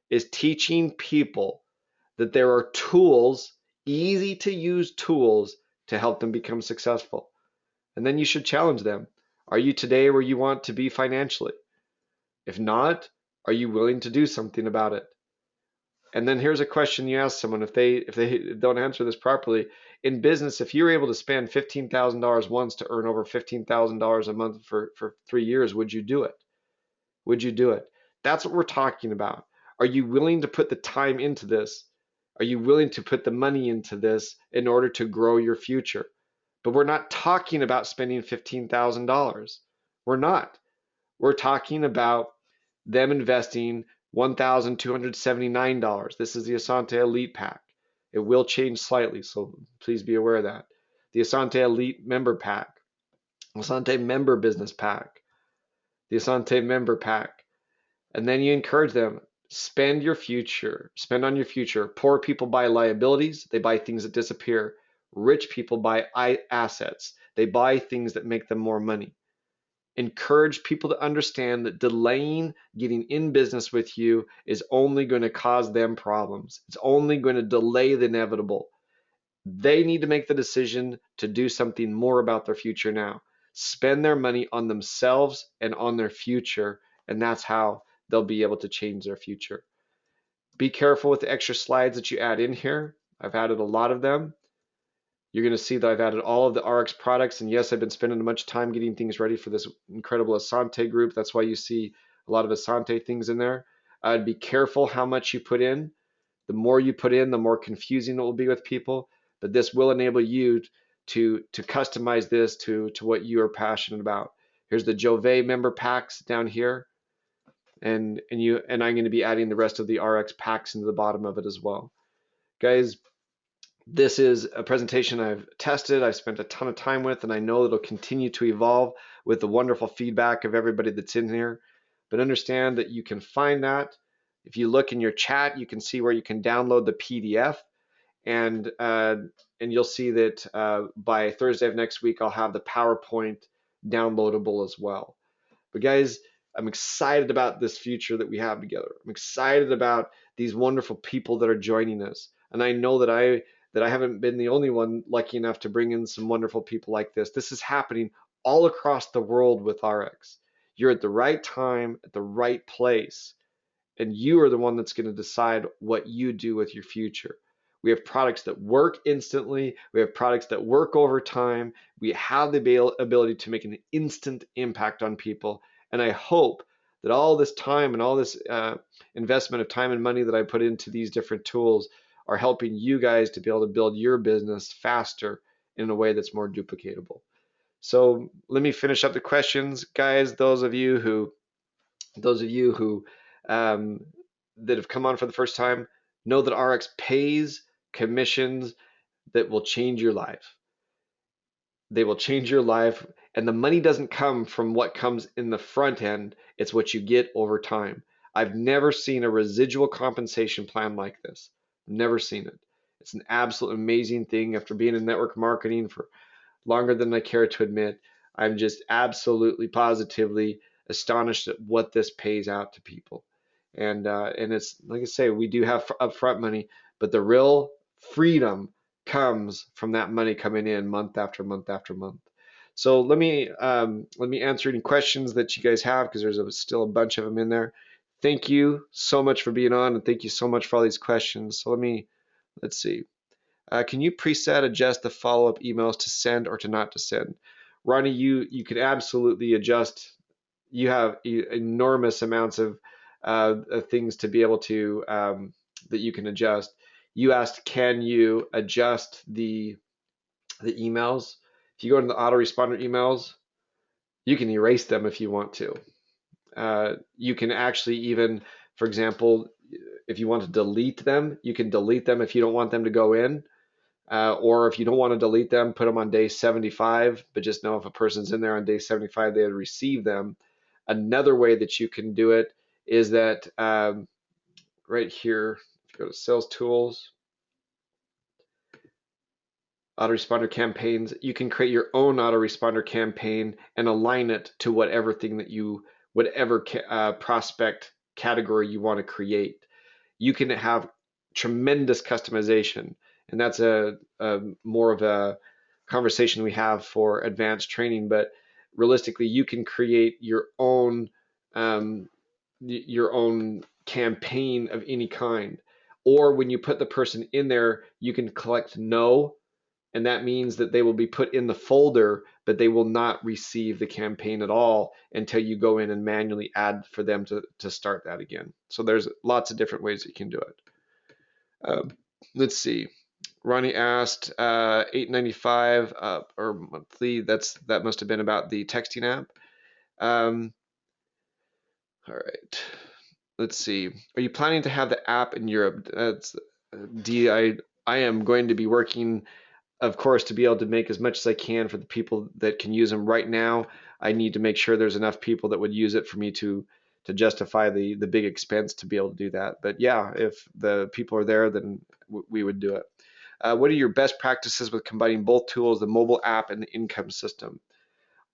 is teaching people that there are tools, easy to use tools to help them become successful. And then you should challenge them. Are you today where you want to be financially? If not, are you willing to do something about it? And then here's a question you ask someone if they don't answer this properly. In business, if you're able to spend $15,000 once to earn over $15,000 a month for 3 years, would you do it? Would you do it? That's what we're talking about. Are you willing to put the time into this? Are you willing to put the money into this in order to grow your future? But we're not talking about spending $15,000. We're not. We're talking about them investing $1,279. This is the Asante Elite Pack. It will change slightly, so please be aware of that. The Asante Elite Member Pack, Asante Member Business Pack, the Asante Member Pack. And then you encourage them, spend on your future. Poor people buy liabilities, they buy things that disappear. Rich people buy assets, they buy things that make them more money. Encourage people to understand that delaying getting in business with you is only going to cause them problems. It's only going to delay the inevitable. They need to make the decision to do something more about their future now. Spend their money on themselves and on their future, and that's how they'll be able to change their future. Be careful with the extra slides that you add in here. I've added a lot of them. You're going to see that I've added all of the ARIIX products, and yes, I've been spending much time getting things ready for this incredible Asante group. That's why you see a lot of Asante things in there. Be careful how much you put in. The more you put in, the more confusing it will be with people, but this will enable you to customize this to what you are passionate about. Here's the Jove member packs down here, and I'm going to be adding the rest of the ARIIX packs into the bottom of it as well. Guys, this is a presentation I've tested, I've spent a ton of time with, and I know it'll continue to evolve with the wonderful feedback of everybody that's in here. But understand that you can find that. If you look in your chat, you can see where you can download the PDF, and you'll see that by Thursday of next week, I'll have the PowerPoint downloadable as well. But guys, I'm excited about this future that we have together. I'm excited about these wonderful people that are joining us. And I know that I haven't been the only one lucky enough to bring in some wonderful people like this. This is happening all across the world with ARIIX. You're at the right time, at the right place, and you are the one that's going to decide what you do with your future. We have products that work instantly. We have products that work over time. We have the ability to make an instant impact on people. And I hope that all this time and all this investment of time and money that I put into these different tools are helping you guys to be able to build your business faster in a way that's more duplicatable. So let me finish up the questions, guys. Those of you who that have come on for the first time, know that ARIIX pays commissions that will change your life. They will change your life, and the money doesn't come from what comes in the front end, it's what you get over time. I've never seen a residual compensation plan like this. Never seen it. It's an absolute amazing thing. After being in network marketing for longer than I care to admit, I'm just absolutely positively astonished at what this pays out to people. And it's like I say, we do have upfront money, but the real freedom comes from that money coming in month after month after month. So let me answer any questions that you guys have, because there's still a bunch of them in there. Thank you so much for being on, and thank you so much for all these questions. So let's see. Can you preset adjust the follow-up emails to send or to not to send? Ronnie, you can absolutely adjust. You have enormous amounts of things to be able to that you can adjust. You asked, can you adjust the emails? If you go to the autoresponder emails, you can erase them if you want to. You can actually even, for example, if you want to delete them, you can delete them if you don't want them to go in. Or if you don't want to delete them, put them on day 75, but just know if a person's in there on day 75, they would receive them. Another way that you can do it is that right here, if you go to sales tools, autoresponder campaigns, you can create your own autoresponder campaign and align it to whatever prospect category you want to create. You can have tremendous customization, and that's a more of a conversation we have for advanced training. But realistically, you can create um, your own campaign of any kind. Or when you put the person in there, you can collect no, and that means that they will be put in the folder, but they will not receive the campaign at all until you go in and manually add for them to start that again. So there's lots of different ways that you can do it. Um, let's see. Ronnie asked 895 or monthly. That must have been about the texting app. Um, all right. Let's see. Are you planning to have the app in Europe? That's D. I am going to be working, of course, to be able to make as much as I can for the people that can use them right now. I need to make sure there's enough people that would use it for me to justify the big expense to be able to do that. But yeah, if the people are there, then we would do it. What are your best practices with combining both tools, the mobile app and the income system?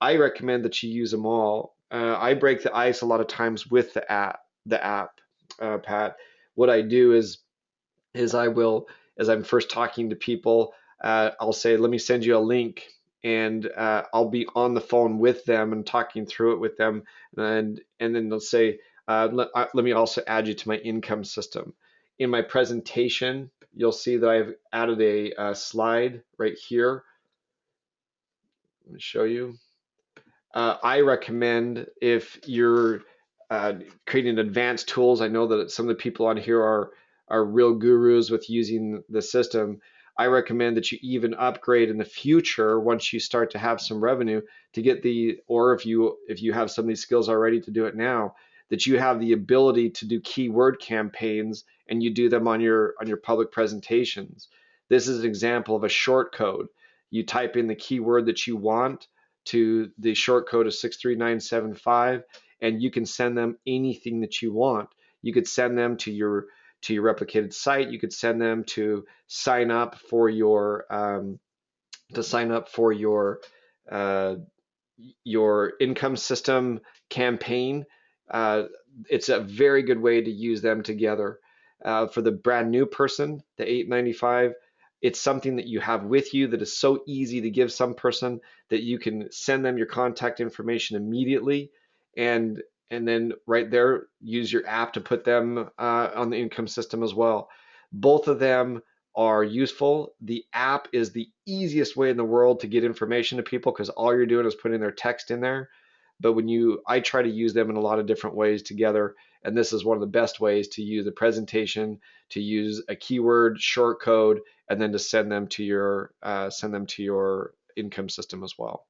I recommend that you use them all. I break the ice a lot of times with the app, Pat. What I do is I will, as I'm first talking to people, I'll say, let me send you a link, and I'll be on the phone with them and talking through it with them, and then they'll say, let me also add you to my income system. In my presentation, you'll see that I've added a slide right here. Let me show you. I recommend if you're creating advanced tools. I know that some of the people on here are real gurus with using the system. I recommend that you even upgrade in the future once you start to have some revenue to get or if you have some of these skills already to do it now, that you have the ability to do keyword campaigns and you do them on your public presentations. This is an example of a short code. You type in the keyword that you want to the short code of 63975, and you can send them anything that you want. You could send them to your replicated site. You could send them to sign up for uh, your income system campaign. Uh, it's a very good way to use them together. For the brand new person, the 895, it's something that you have with you that is so easy to give some person that you can send them your contact information immediately, and and then right there use your app to put them on the income system as well. Both of them are useful. The app is the easiest way in the world to get information to people because all you're doing is putting their text in there. But I try to use them in a lot of different ways together, and this is one of the best ways to use a presentation, to use a keyword short code, and then to send them to your income system as well.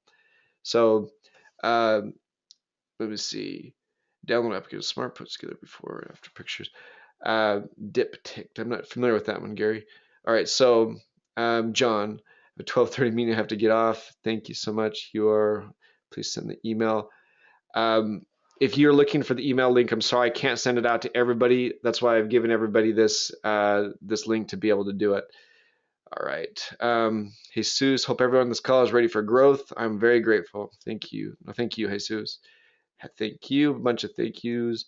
So uh, let me see. Download application smart puts together before and after pictures. Diptyque. I'm not familiar with that one, Gary. All right, so John, a 12:30 meeting, I have to get off. Thank you so much. Please send the email. If you're looking for the email link, I'm sorry I can't send it out to everybody. That's why I've given everybody this link to be able to do it. All right. Jesus, hope everyone on this call is ready for growth. I'm very grateful. Thank you. No, thank you, Jesus. Thank you. A bunch of thank yous.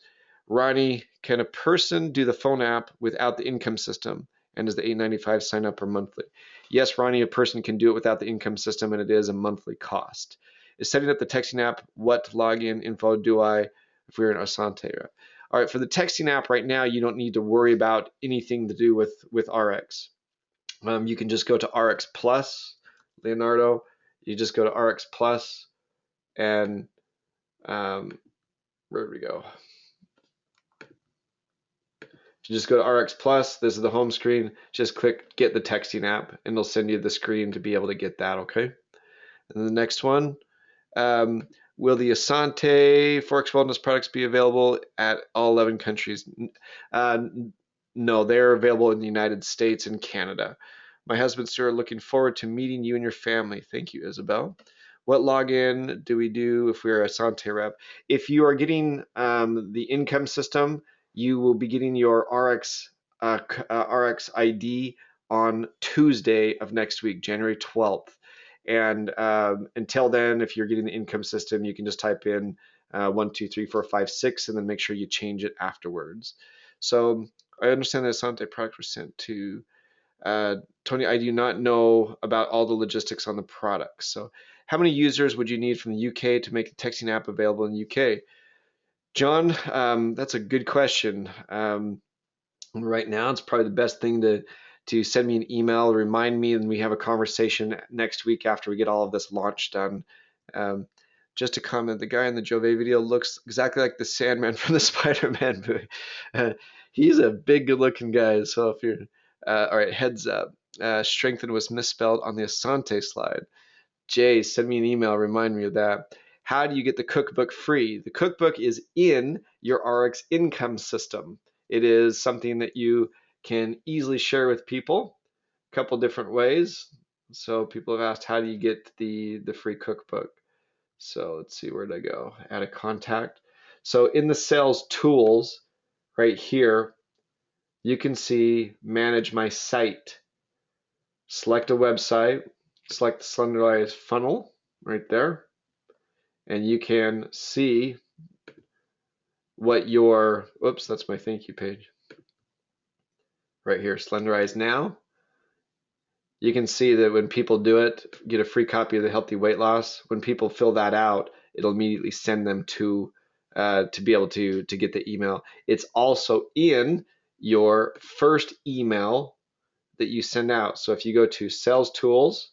Ronnie, can a person do the phone app without the income system? And is the $8.95 sign up or monthly? Yes, Ronnie, a person can do it without the income system, and it is a monthly cost. Is setting up the texting app, what login info do I if we're in Asante? All right, for the texting app right now, you don't need to worry about anything to do with ARIIX. You can just go to ARIIX Plus, Leonardo. You just go to ARIIX Plus, and where do we go? If you just go to ARIIX Plus, this is the home screen. Just click Get the Texting app, and it'll send you the screen to be able to get that, okay? And the next one, will the Asante Forex Wellness products be available at all 11 countries? Uh, no, they're available in the United States and Canada. My husband Stuart looking forward to meeting you and your family. Thank you, Isabel. What login do we do if we're a Sante rep? If you are getting the income system, you will be getting your RX ID on Tuesday of next week, January 12th. And until then, if you're getting the income system, you can just type in 1, 2, 3, 4, 5, 6, and then make sure you change it afterwards. So I understand that Asante product was sent to Tony. I do not know about all the logistics on the product. So how many users would you need from the UK to make the texting app available in the UK? John, that's a good question. Right now, it's probably the best thing to send me an email, remind me, and we have a conversation next week after we get all of this launch done. Um, just to comment, the guy in the Jove video looks exactly like the Sandman from the Spider-Man movie. He's a big, good-looking guy. So if you're all right, heads up. Strengthen was misspelled on the Asante slide. Jay, send me an email, remind me of that. How do you get the cookbook free? The cookbook is in your RX income system. It is something that you can easily share with people a couple different ways. So people have asked, how do you get the free cookbook? So let's see, where'd I go? Add a contact. So in the sales tools right here, you can see manage my site. Select a website, select the Slenderized funnel right there, and you can see what your, oops, that's my thank you page. Right here, Slenderize Now. You can see that when people do it, get a free copy of the Healthy Weight Loss. When people fill that out, it'll immediately send them to be able to get the email. It's also in your first email that you send out. So if you go to Sales Tools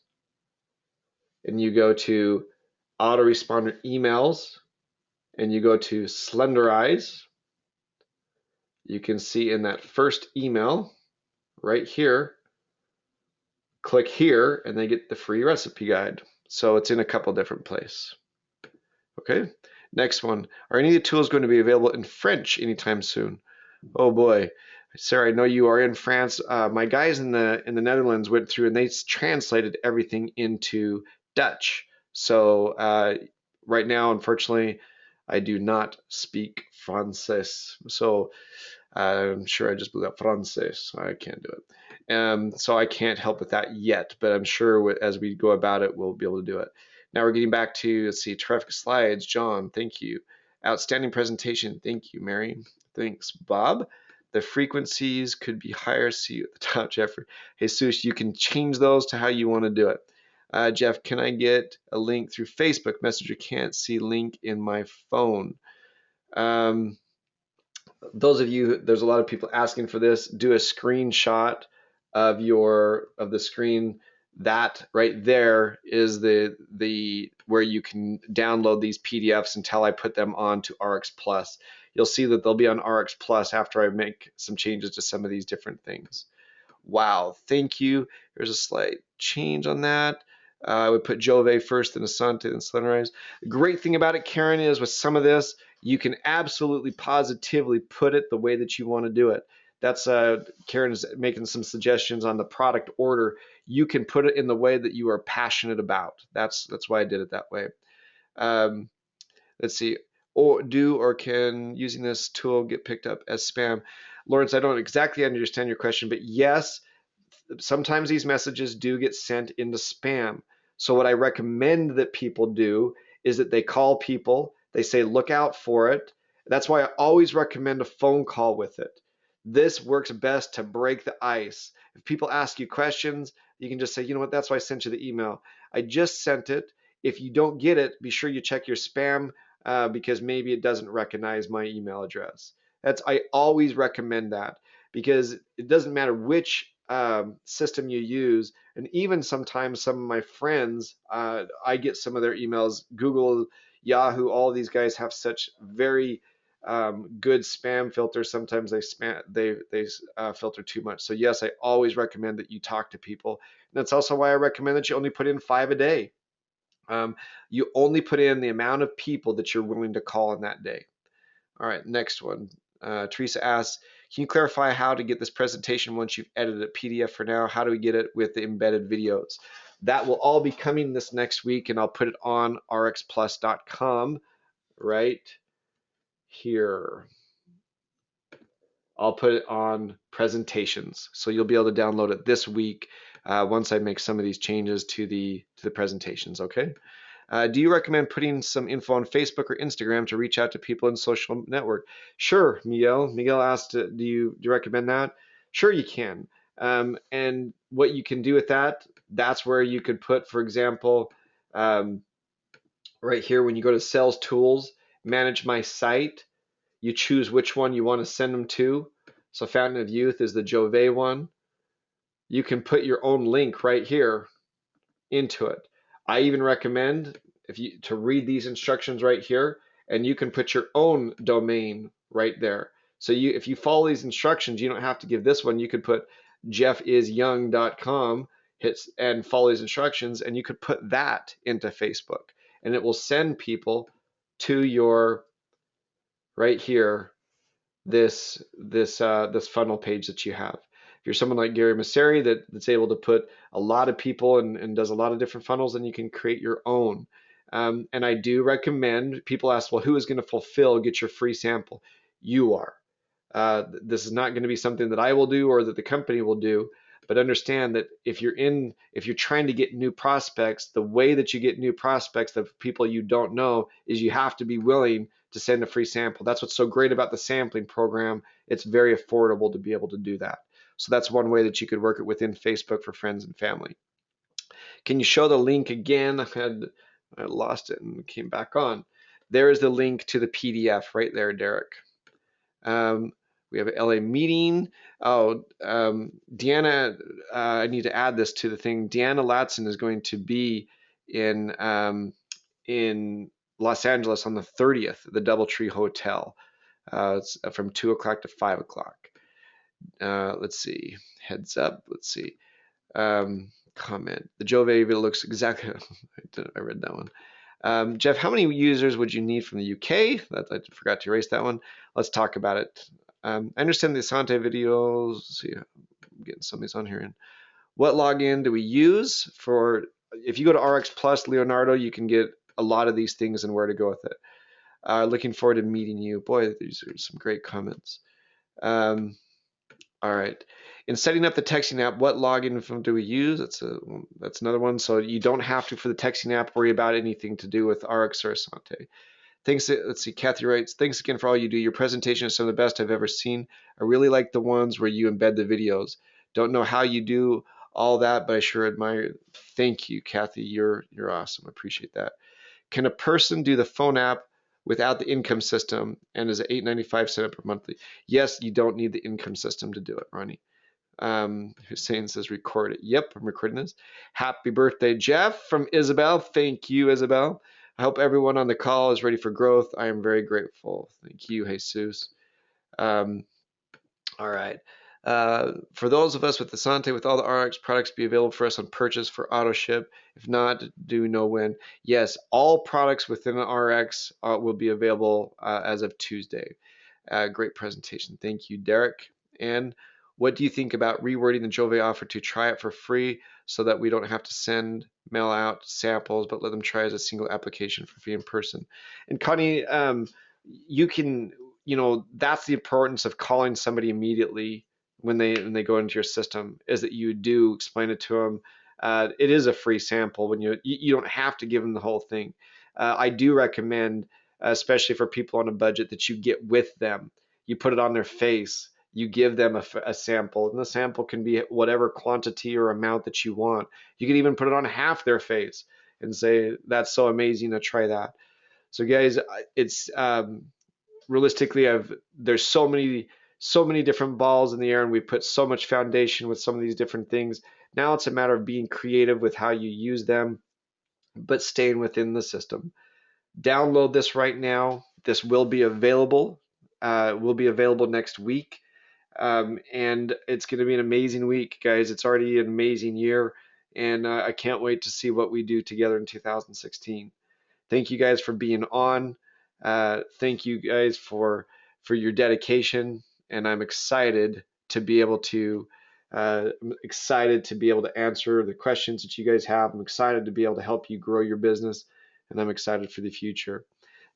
and you go to Autoresponder Emails and you go to Slenderize, you can see in that first email right here, click here and they get the free recipe guide. So it's in a couple different places. Okay, next one. Are any of the tools going to be available in French anytime soon? Oh boy, Sarah, I know you are in France. My guys in the Netherlands went through and they translated everything into Dutch. So right now, unfortunately, I do not speak Français. So I'm sure I just blew up Français. So I can't do it. So I can't help with that yet, but I'm sure as we go about it, we'll be able to do it. Now we're getting back to, let's see, terrific slides. John, thank you. Outstanding presentation. Thank you, Mary. Thanks, Bob. The frequencies could be higher. See you at the top, Jeffrey. Jesus, you can change those to how you want to do it. Jeff, can I get a link through Facebook Messenger? Can't see link in my phone. Those of you, there's a lot of people asking for this. Do a screenshot of the screen. That right there is the where you can download these PDFs until I put them on to RX Plus. You'll see that they'll be on RX Plus after I make some changes to some of these different things. Wow, thank you. There's a slight change on that. I would put Jove first, then Asante, then Slenderize. The great thing about it, Karen, is with some of this, you can absolutely positively put it the way that you want to do it. That's Karen's making some suggestions on the product order. You can put it in the way that you are passionate about. That's why I did it that way. Let's see. Or can using this tool get picked up as spam? Lawrence, I don't exactly understand your question, but yes, sometimes these messages do get sent into spam. So what I recommend that people do is that they call people, they say, look out for it. That's why I always recommend a phone call with it. This works best to break the ice. If people ask you questions, you can just say, you know what, that's why I sent you the email. I just sent it. If you don't get it, be sure you check your spam because maybe it doesn't recognize my email address. I always recommend that because it doesn't matter which system you use. And even sometimes some of my friends, I get some of their emails, Google, Yahoo, all these guys have such very good spam filters. Sometimes they filter too much. So yes, I always recommend that you talk to people. And that's also why I recommend that you only put in 5 a day. You only put in the amount of people that you're willing to call in that day. All right, next one. Teresa asks, Can you clarify how to get this presentation once you've edited a PDF for now? How do we get it with the embedded videos? That will all be coming this next week, and I'll put it on arixplus.com right here. I'll put it on presentations, so you'll be able to download it this week once I make some of these changes to the presentations. Okay. Do you recommend putting some info on Facebook or Instagram to reach out to people in social network? Sure, Miguel. Miguel asked, do you recommend that? Sure, you can. And what you can do with that, that's where you could put, for example, right here when you go to Sales Tools, Manage My Site, you choose which one you want to send them to. So Fountain of Youth is the Jove one. You can put your own link right here into it. I even recommend to read these instructions right here, and you can put your own domain right there. So if you follow these instructions, you don't have to give this one. You could put jeffisyoung.com, and follow these instructions, and you could put that into Facebook, and it will send people to your right here this funnel page that you have. If you're someone like Gary Masseri that's able to put a lot of people and does a lot of different funnels, then you can create your own. And I do recommend, people ask, well, who is going to get your free sample? You are. This is not going to be something that I will do or that the company will do, but understand that if you're trying to get new prospects, the way that you get new prospects of people you don't know is you have to be willing to send a free sample. That's what's so great about the sampling program. It's very affordable to be able to do that. So that's one way that you could work it within Facebook for friends and family. Can you show the link again? I lost it and came back on. There is the link to the PDF right there, Derek. We have an LA meeting. Oh, Deanna, I need to add this to the thing. Deanna Latson is going to be in Los Angeles on the 30th, the Doubletree Hotel. It's from 2 o'clock to 5 o'clock. Let's see. Heads up. Let's see. Comment. The Jove video looks exactly. I read that one. Jeff, how many users would you need from the UK? I forgot to erase that one. Let's talk about it. I understand the Asante videos. Let's see, I'm getting some of these on here. And what login do we use for? If you go to ARIIX Plus Leonardo, you can get a lot of these things and where to go with it. Looking forward to meeting you. Boy, these are some great comments. All right. In setting up the texting app, what login do we use? That's another one. So you don't have to, for the texting app, worry about anything to do with ARIIX or Asante. Thanks. Let's see. Kathy writes, thanks again for all you do. Your presentation is some of the best I've ever seen. I really like the ones where you embed the videos. Don't know how you do all that, but I sure admire it. Thank you, Kathy. You're awesome. I appreciate that. Can a person do the phone app without the income system and is it $8.95 set up per monthly? Yes, you don't need the income system to do it, Ronnie. Hussein says record it. Yep, I'm recording this. Happy birthday, Jeff, from Isabel. Thank you, Isabel. I hope everyone on the call is ready for growth. I am very grateful. Thank you, Jesus. All right. For those of us with Asante, with all the ARIIX products be available for us on purchase for auto ship. If not, do we know when? Yes, all products within an ARIIX will be available as of Tuesday. Great presentation. Thank you, Derek. And what do you think about rewording the Jove offer to try it for free so that we don't have to mail out samples, but let them try as a single application for free in person? And Connie, you can, that's the importance of calling somebody immediately when they go into your system, is that you do explain it to them. It is a free sample when you don't have to give them the whole thing. I do recommend, especially for people on a budget, that you get with them. You put it on their face. You give them a sample, and the sample can be whatever quantity or amount that you want. You can even put it on half their face and say, that's so amazing, to try that. So guys, it's realistically, there's so many different balls in the air, and we put so much foundation with some of these different things. Now it's a matter of being creative with how you use them, but staying within the system. Download this right now. This will be available. Will be available next week. And it's going to be an amazing week, guys. It's already an amazing year, and I can't wait to see what we do together in 2016. Thank you guys for being on. Thank you guys for your dedication, and I'm excited to be able to answer the questions that you guys have. I'm excited to be able to help you grow your business, and I'm excited for the future.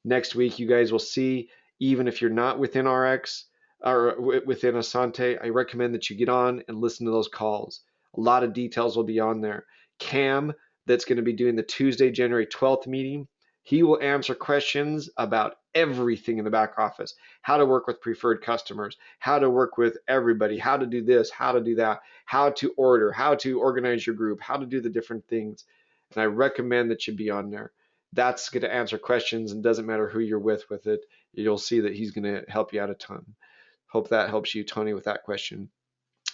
Next week, you guys will see, even if you're not within ARIIX or within Asante, I recommend that you get on and listen to those calls. A lot of details will be on there. Cam, that's going to be doing the Tuesday, January 12th meeting, he will answer questions about everything in the back office, how to work with preferred customers, how to work with everybody, how to do this, how to do that, how to order, how to organize your group, how to do the different things. And I recommend that you be on there. That's going to answer questions, and doesn't matter who you're with it. You'll see that he's going to help you out a ton. Hope that helps you, Tony, with that question.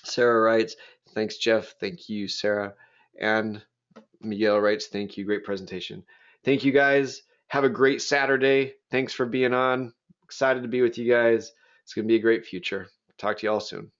Sarah writes, thanks, Jeff. Thank you, Sarah. And Miguel writes, thank you. Great presentation. Thank you, guys. Have a great Saturday. Thanks for being on. Excited to be with you guys. It's going to be a great future. Talk to you all soon.